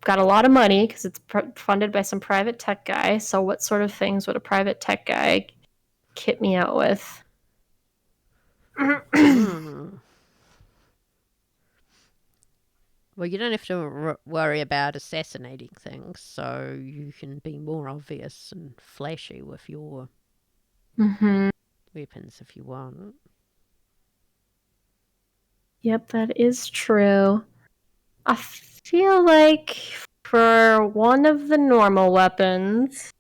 Speaker 2: got a lot of money because it's funded by some private tech guy. So what sort of things would a private tech guy kit me out with?
Speaker 1: Well, you don't have to worry about assassinating things, so you can be more obvious and flashy with your weapons if you want.
Speaker 2: Yep, that is true. I feel like for one of the normal weapons...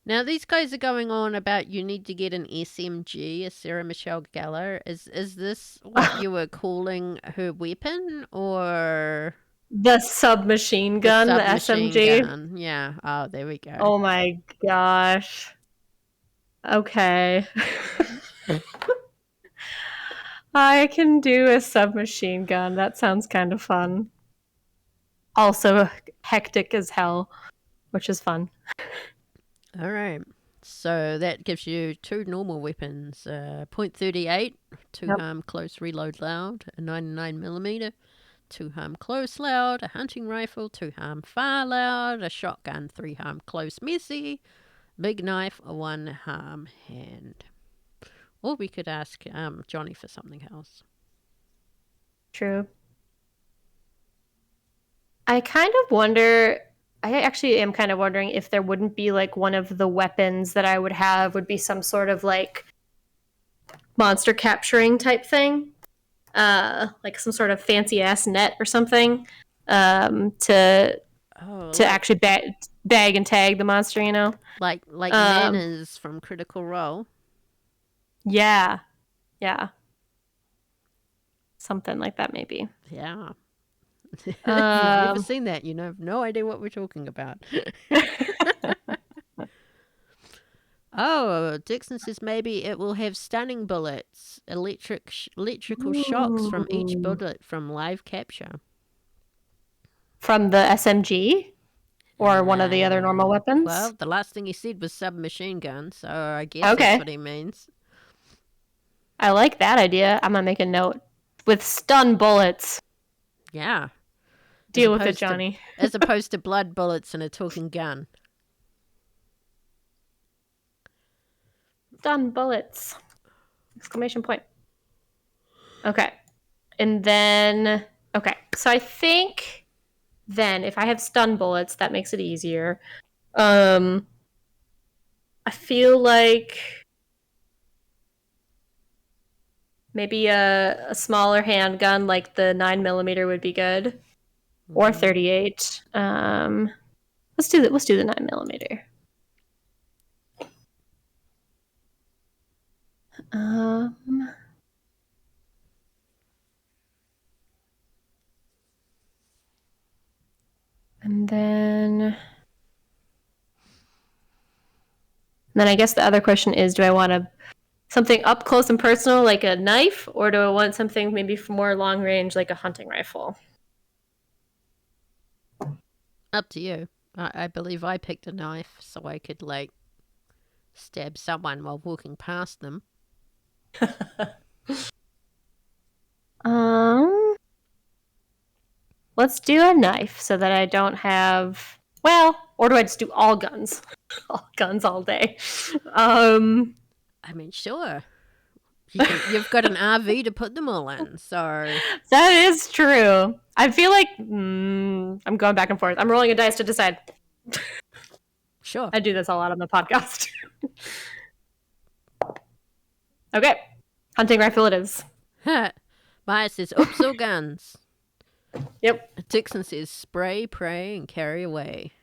Speaker 1: Now, these guys are going on about you need to get an SMG, a Sarah Michelle Gellar. Is this what you were calling her weapon, or
Speaker 2: The submachine gun, the
Speaker 1: submachine
Speaker 2: SMG?
Speaker 1: gun? Yeah. Oh, there we go.
Speaker 2: Oh my gosh. Okay. I can do a submachine gun. That sounds kind of fun. Also hectic as hell, which is fun.
Speaker 1: All right. So that gives you 2 normal weapons: .38, 2 harm close reload loud, a 99mm, 2 harm close loud, a hunting rifle, 2 harm far loud, a shotgun, 3 harm close messy, big knife, a 1 harm hand. Or we could ask Johnny for something else.
Speaker 2: True. I actually am kind of wondering if there wouldn't be like one of the weapons that I would have would be some sort of like monster capturing type thing. Like some sort of fancy ass net or something. To actually bag and tag the monster, you know?
Speaker 1: Like Nana's from Critical Role.
Speaker 2: Yeah. Yeah. Something like that, maybe.
Speaker 1: Yeah. If you've never seen that, you have no idea what we're talking about. Oh, Dixon says maybe it will have stunning bullets, electrical shocks from each bullet from live capture.
Speaker 2: From the SMG? Or one of the other normal weapons?
Speaker 1: Well, the last thing he said was submachine gun, so I guess that's what he means.
Speaker 2: I like that idea. I'm going to make a note. With stun bullets.
Speaker 1: Yeah.
Speaker 2: Deal with it, Johnny.
Speaker 1: As opposed to blood bullets and a talking gun.
Speaker 2: Stun bullets. Exclamation point. Okay. And then... Okay. So I think... Then, if I have stun bullets, that makes it easier. I feel like maybe a smaller handgun, like the 9mm, would be good, or 38. Let's do the 9mm. And then I guess the other question is, do I want something up close and personal like a knife, or do I want something maybe for more long range like a hunting rifle?
Speaker 1: Up to you. I believe I picked a knife so I could, like, stab someone while walking past them.
Speaker 2: Let's do a knife so that I don't have. Well, or do I just do all guns? All guns all day.
Speaker 1: I mean, sure. You've got an RV to put them all in, so
Speaker 2: That is true. I feel like I'm going back and forth. I'm rolling a dice to decide.
Speaker 1: sure.
Speaker 2: I do this a lot on the podcast. Okay, hunting rifle it is.
Speaker 1: Maya says, oops, all guns.
Speaker 2: Yep.
Speaker 1: Dixon says, spray, pray, and carry away.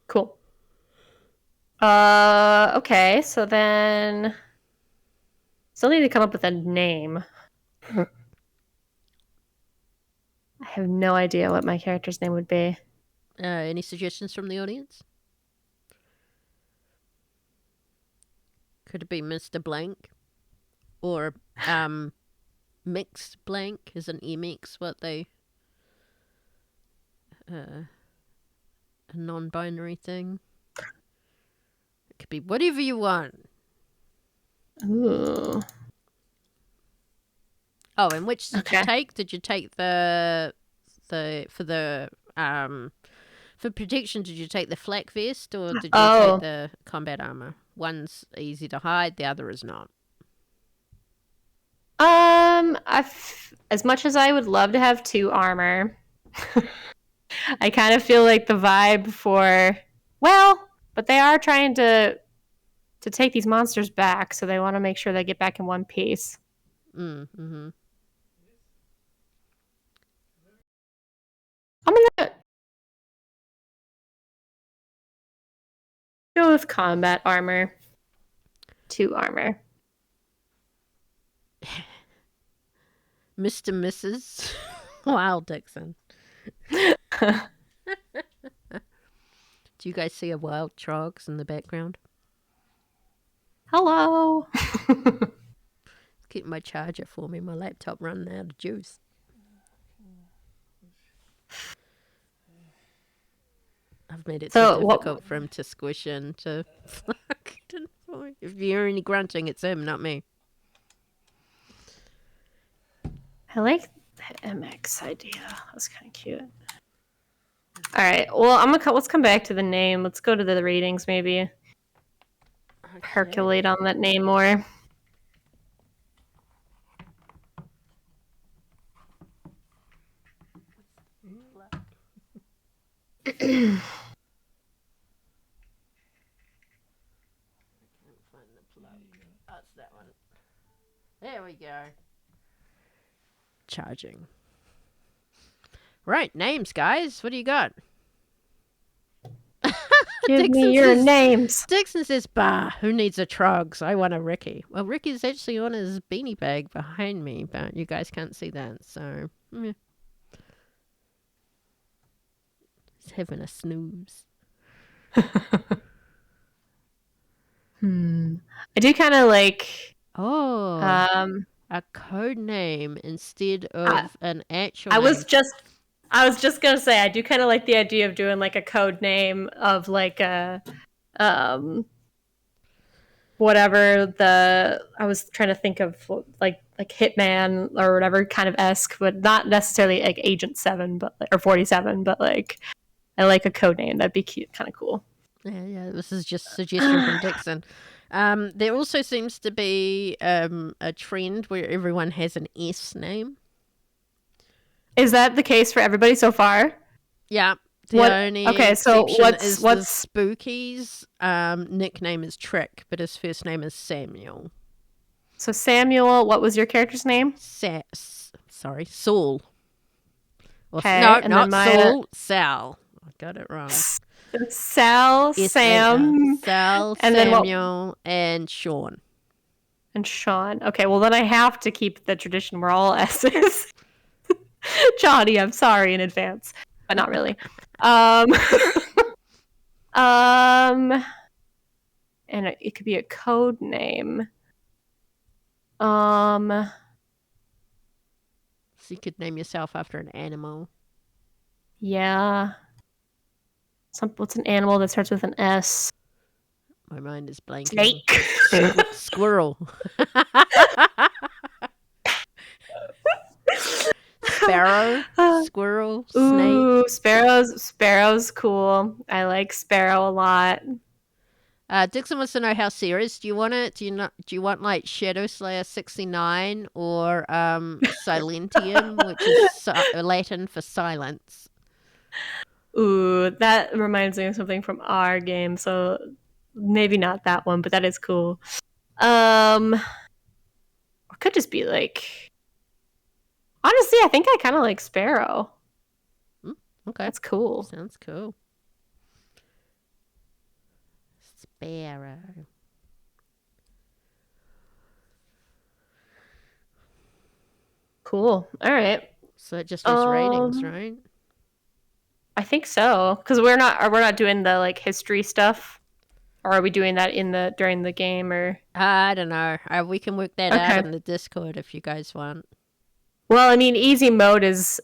Speaker 2: Cool. Okay, so then still need to come up with a name. I have no idea what my character's name would be.
Speaker 1: Any suggestions from the audience? Could it be Mr. Blank? Or Mixed Blank? Is an MX what they... a non-binary thing? It could be whatever you want.
Speaker 2: Ooh.
Speaker 1: Oh, and which did
Speaker 2: Okay.
Speaker 1: you take? Did you take for protection, did you take the flak vest or did you take the combat armor? One's easy to hide, the other is not.
Speaker 2: As much as I would love to have 2 armor, I kind of feel like the vibe for but they are trying to take these monsters back, so they want to make sure they get back in one piece.
Speaker 1: Mm-hmm.
Speaker 2: I'm gonna go with combat armor. 2 armor.
Speaker 1: Mr. Mrs. Wow, Dixon. Do you guys see a wild trogs in the background?
Speaker 2: Hello.
Speaker 1: Keep my charger for me. My laptop running out of juice. I've made it so difficult for him to squish into. If you hear any grunting, it's him, not me.
Speaker 2: I like the MX idea. That's kind of cute. All right. Well, let's come back to the name. Let's go to the ratings, maybe. Okay. Percolate on that name more.
Speaker 1: That's that one. There we go. Charging. Right, names, guys. What do you got?
Speaker 2: Give me your names.
Speaker 1: Dixon says, bah, who needs a Trogs? I want a Ricky. Well, Ricky's actually on his beanie bag behind me, but you guys can't see that, so... Yeah. He's having a snooze.
Speaker 2: I do kind of like...
Speaker 1: a code name instead of an actual name.
Speaker 2: I was just gonna say, I do kind of like the idea of doing like a code name of like a whatever I was trying to think of like Hitman or whatever kind of esque, but not necessarily like Agent 7 or 47, but like I like a code name. That'd be cute, kind of cool.
Speaker 1: Yeah, this is just a suggestion from Dixon. There also seems to be a trend where everyone has an S name.
Speaker 2: Is that the case for everybody so far?
Speaker 1: Yeah. What's the Spooky's nickname is Trick, but his first name is Samuel.
Speaker 2: So Samuel, what was your character's name?
Speaker 1: Saul.
Speaker 2: Okay,
Speaker 1: not Saul. Sal. I got it wrong.
Speaker 2: Sal, Sam,
Speaker 1: Sal, and Samuel, and Sean.
Speaker 2: And Sean. Okay, well then I have to keep the tradition where all S's. Johnny, I'm sorry in advance, but not really. And it could be a code name.
Speaker 1: So you could name yourself after an animal.
Speaker 2: Yeah. What's an animal that starts with an S?
Speaker 1: My mind is blanking.
Speaker 2: Snake.
Speaker 1: Squirrel. Sparrow. Squirrel. Snake.
Speaker 2: Ooh, Sparrow's cool. I like Sparrow a lot.
Speaker 1: Dixon wants to know, how serious do you want it? Do you want like Shadow Slayer 69 or Silentium, which is Latin for silence?
Speaker 2: Ooh, that reminds me of something from our game, so maybe not that one, but that is cool. Or could just be like, honestly, I think I kind of like Sparrow.
Speaker 1: Okay.
Speaker 2: That's cool.
Speaker 1: Sounds cool. Sparrow.
Speaker 2: Cool. All right.
Speaker 1: So it just is ratings, right?
Speaker 2: I think so, because we're not doing the like history stuff, or are we doing that during the game, or?
Speaker 1: I don't know. We can work that out
Speaker 2: Okay.
Speaker 1: in the Discord if you guys want.
Speaker 2: Well, I mean, easy mode is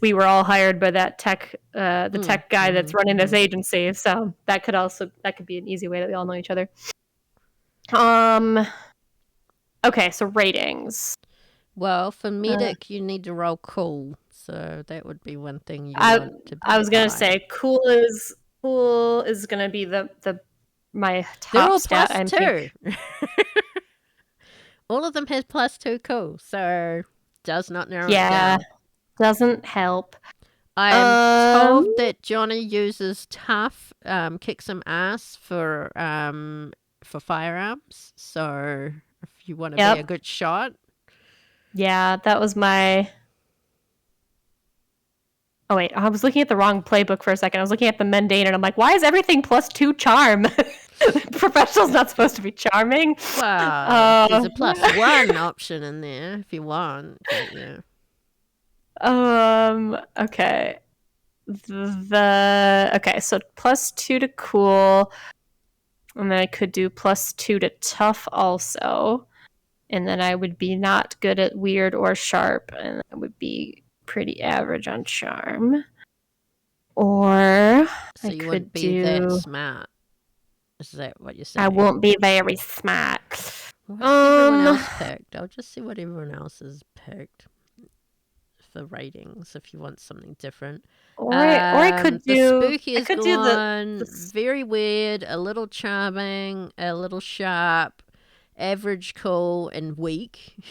Speaker 2: we were all hired by that tech tech guy that's running this agency, so that could be an easy way that we all know each other. Okay, so ratings.
Speaker 1: Well, for medic, you need to roll cool, so that would be one thing you want to be.
Speaker 2: I was gonna say cool is gonna be my top
Speaker 1: They're all
Speaker 2: stat.
Speaker 1: plus 2. All of them has plus 2 cool, so does not narrow it down.
Speaker 2: Doesn't help.
Speaker 1: I am told that Johnny uses tough, kick some ass for firearms. So if you want to be a good shot.
Speaker 2: Yeah, that was my. Oh wait, I was looking at the wrong playbook for a second. I was looking at the mundane, and I'm like, why is everything plus 2 charm? Professional's not supposed to be charming.
Speaker 1: Well, there's a plus 1 option in there if you want. But yeah.
Speaker 2: Okay. Okay, so plus 2 to cool, and then I could do plus 2 to tough also, and then I would be not good at weird or sharp, and I would be pretty average on charm. Or
Speaker 1: so you wouldn't be that smart. Is that what you're saying?
Speaker 2: I won't be very smart.
Speaker 1: What's everyone else picked? I'll just see what everyone else has picked for ratings if you want something different.
Speaker 2: Or I could do
Speaker 1: the spooky is gone, very weird, a little charming, a little sharp, average cool, and weak.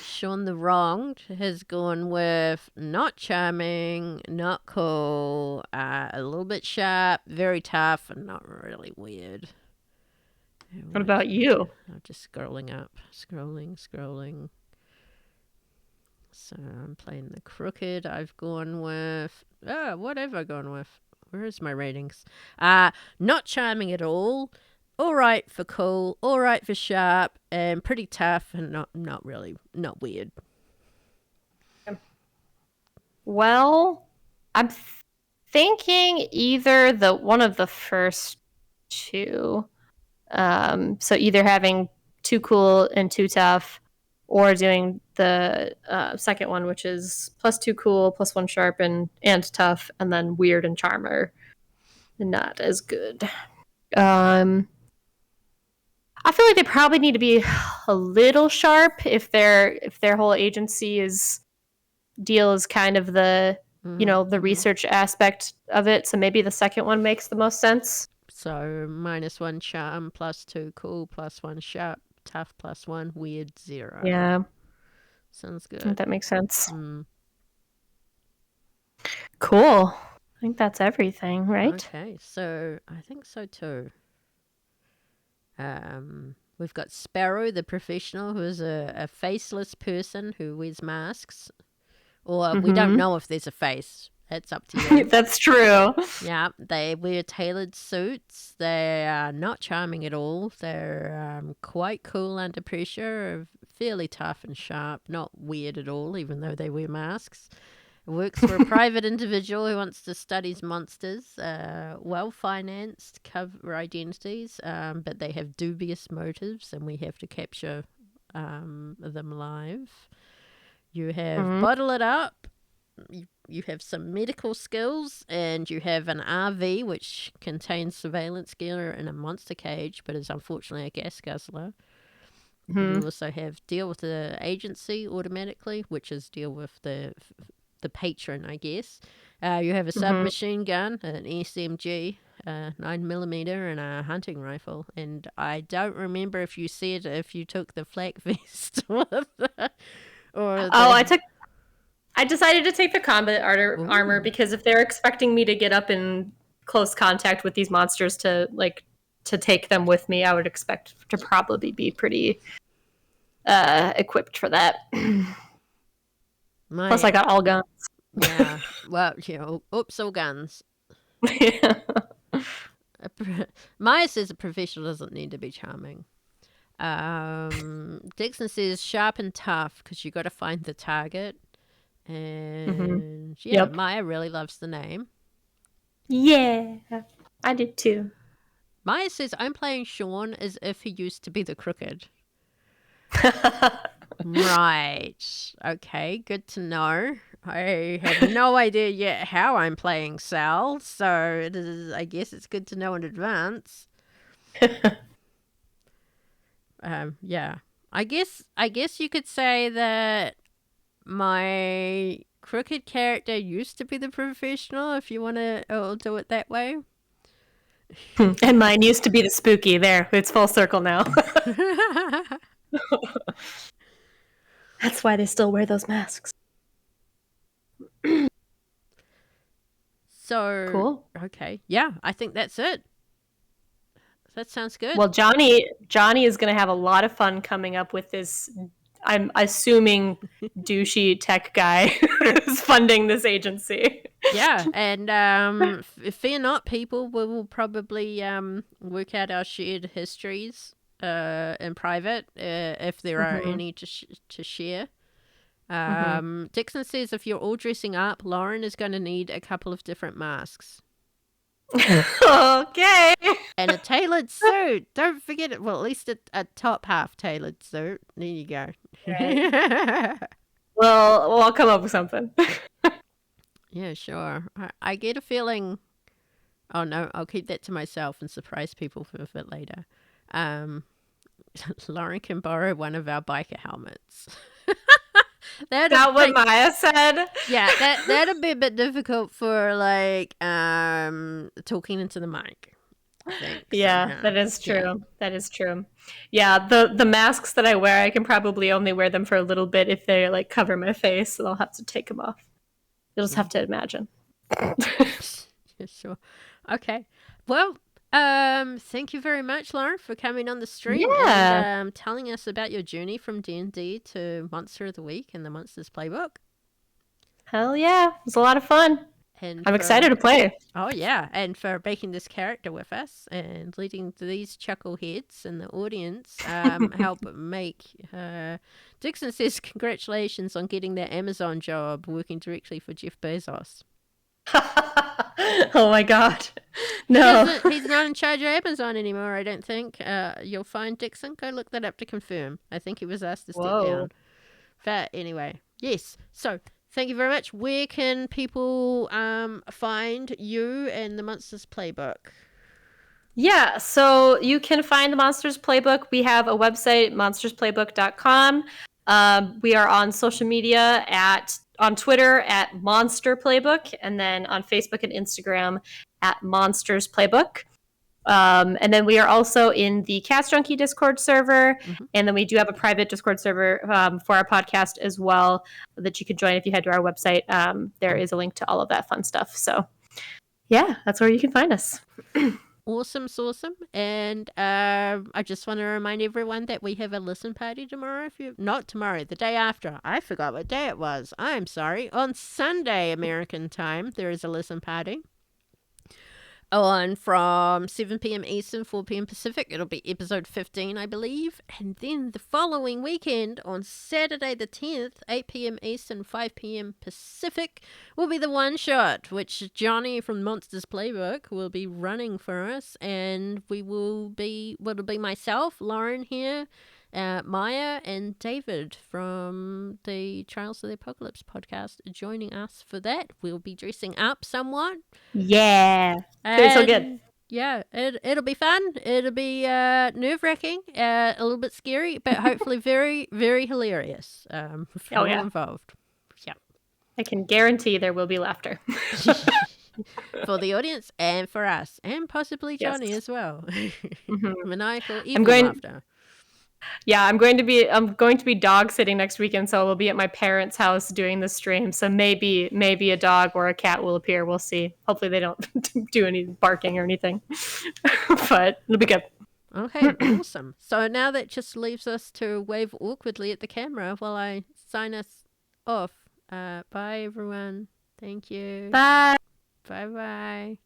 Speaker 1: Sean the Wronged has gone with not charming, not cool, a little bit sharp, very tough, and not really weird.
Speaker 2: What about you?
Speaker 1: I'm just scrolling up. Scrolling. So I'm playing the crooked. I've gone with... what have I gone with? Where is my ratings? Not charming at all. All right for cool. All right for sharp. And pretty tough and not really... Not weird.
Speaker 2: Well, I'm thinking either one of the first two. So either having too cool and too tough, or doing the second one, which is plus 2 cool, plus 1 sharp and tough, and then weird and charmer. Not as good. I feel like they probably need to be a little sharp if their whole agency deal is kind of the the research aspect of it. So maybe the second one makes the most sense.
Speaker 1: So -1 charm, plus 2 cool, plus 1 sharp, tough, plus 1 weird, 0.
Speaker 2: Yeah.
Speaker 1: Sounds good.
Speaker 2: I think that makes sense.
Speaker 1: Mm.
Speaker 2: Cool. I think that's everything, right?
Speaker 1: Okay, so I think so too. We've got Sparrow, the professional, who is a faceless person who wears masks. Or we don't know if there's a face. That's up to you.
Speaker 2: That's true.
Speaker 1: Yeah, they wear tailored suits. They are not charming at all. They're quite cool under pressure, fairly tough and sharp, not weird at all, even though they wear masks. Works for a private individual who wants to study monsters, well-financed, cover identities, but they have dubious motives, and we have to capture them live. You have
Speaker 2: Mhm.
Speaker 1: bottle it up. You have some medical skills, and you have an RV which contains surveillance gear in a monster cage, but is unfortunately a gas guzzler. You
Speaker 2: Mhm.
Speaker 1: also have deal with the agency automatically, which is deal with the patron, I guess. You have a
Speaker 2: Mhm.
Speaker 1: submachine gun, an SMG, 9mm, and a hunting rifle. And I don't remember if you said if you took the flak vest or
Speaker 2: Oh,
Speaker 1: the.
Speaker 2: I decided to take the combat armor
Speaker 1: Ooh.
Speaker 2: because if they're expecting me to get up in close contact with these monsters to take them with me, I would expect to probably be pretty equipped for that. Plus,
Speaker 1: My
Speaker 2: I got all guns.
Speaker 1: yeah. Well, oops, all guns.
Speaker 2: Yeah.
Speaker 1: Maya says a professional doesn't need to be charming. Dixon says sharp and tough because you got to find the target.
Speaker 2: Mhm.
Speaker 1: And yeah,
Speaker 2: Yep.
Speaker 1: Maya really loves the name.
Speaker 2: Yeah, I did too.
Speaker 1: Maya says I'm playing Sean as if he used to be the crooked. Right. Okay, good to know. I have no idea yet how I'm playing Sal, so it is. I guess it's good to know in advance. Yeah. I guess you could say that my crooked character used to be the professional, if you want to do it that way.
Speaker 2: And mine used to be the spooky. There, it's full circle now. That's why they still wear those masks.
Speaker 1: So,
Speaker 2: Cool.
Speaker 1: okay. Yeah, I think that's it. That sounds good.
Speaker 2: Well, Johnny is going to have a lot of fun coming up with this. I'm assuming douchey tech guy who's funding this agency.
Speaker 1: Yeah, and fear not, people. We will probably work out our shared histories in private if there are
Speaker 2: Mm-hmm.
Speaker 1: any to share.
Speaker 2: Mm-hmm.
Speaker 1: Dixon says if you're all dressing up, Lauren is going to need a couple of different masks
Speaker 2: Okay.
Speaker 1: and a tailored suit. Don't forget it. Well, at least a top half tailored suit. There you go.
Speaker 2: Right. Well, I'll come up with something.
Speaker 1: Yeah, sure. I get a feeling. Oh no, I'll keep that to myself and surprise people for a bit later. Um, Lauren can borrow one of our biker helmets.
Speaker 2: That what Maya said?
Speaker 1: Yeah, that'd be a bit difficult for like talking into the mic. I think
Speaker 2: Yeah,
Speaker 1: somehow.
Speaker 2: that is
Speaker 1: Yeah.
Speaker 2: true. That is true. Yeah, the masks that I wear, I can probably only wear them for a little bit if they like cover my face, so I'll have to take them off. You'll just have to imagine.
Speaker 1: Yeah, sure. Okay. Well, thank you very much, Lauren, for coming on the stream and
Speaker 2: Yeah.
Speaker 1: telling us about your journey from D&D to Monster of the Week and the Monsters Playbook.
Speaker 2: Hell yeah. It was a lot of fun.
Speaker 1: And
Speaker 2: I'm excited to play.
Speaker 1: Oh, yeah. And for making this character with us and letting these chuckleheads in the audience help make. Dixon says, congratulations on getting that Amazon job working directly for Jeff Bezos.
Speaker 2: Oh my god. No.
Speaker 1: He's not in charge of Amazon anymore, I don't think. You'll find Dixon. Go look that up to confirm. I think he was asked to step down. But anyway, yes. So thank you very much. Where can people find you and the Monsters Playbook?
Speaker 2: Yeah, so you can find the Monsters Playbook. We have a website, monstersplaybook.com. We are on social media on Twitter at Monster Playbook, and then on Facebook and Instagram at Monsters Playbook. And then we are also in the Cast Junkie Discord server, and then we do have a private Discord server for our podcast as well that you can join if you head to our website. There is a link to all of that fun stuff. So, yeah, that's where you can find us.
Speaker 1: Awesome. And I just want to remind everyone that we have a listen party tomorrow. Not tomorrow, the day after. I forgot what day it was. I'm sorry. On Sunday, American time, there is a listen party. On from 7 p.m. Eastern, 4 p.m. Pacific. It'll be episode 15, I believe. And then the following weekend, on Saturday the 10th, 8 p.m. Eastern, 5 p.m. Pacific, will be the one shot, which Johnny from Monsters Playbook will be running for us. And it'll be myself, Lauren here, Maya and David from the Trials of the Apocalypse podcast are joining us for that. We'll be dressing up somewhat.
Speaker 2: Yeah. It's so good.
Speaker 1: Yeah, it'll be fun. It'll be nerve-wracking, a little bit scary, but hopefully very, very hilarious for all involved. Yeah.
Speaker 2: I can guarantee there will be laughter.
Speaker 1: For the audience and for us, and possibly Johnny as well. Maniacal, evil laughter.
Speaker 2: Yeah, I'm going to be dog sitting next weekend, so we'll be at my parents' house doing the stream. So maybe a dog or a cat will appear. We'll see. Hopefully they don't do any barking or anything, but it'll be good.
Speaker 1: Okay, awesome. So now that just leaves us to wave awkwardly at the camera while I sign us off. Bye, everyone. Thank you.
Speaker 2: Bye.
Speaker 1: Bye-bye.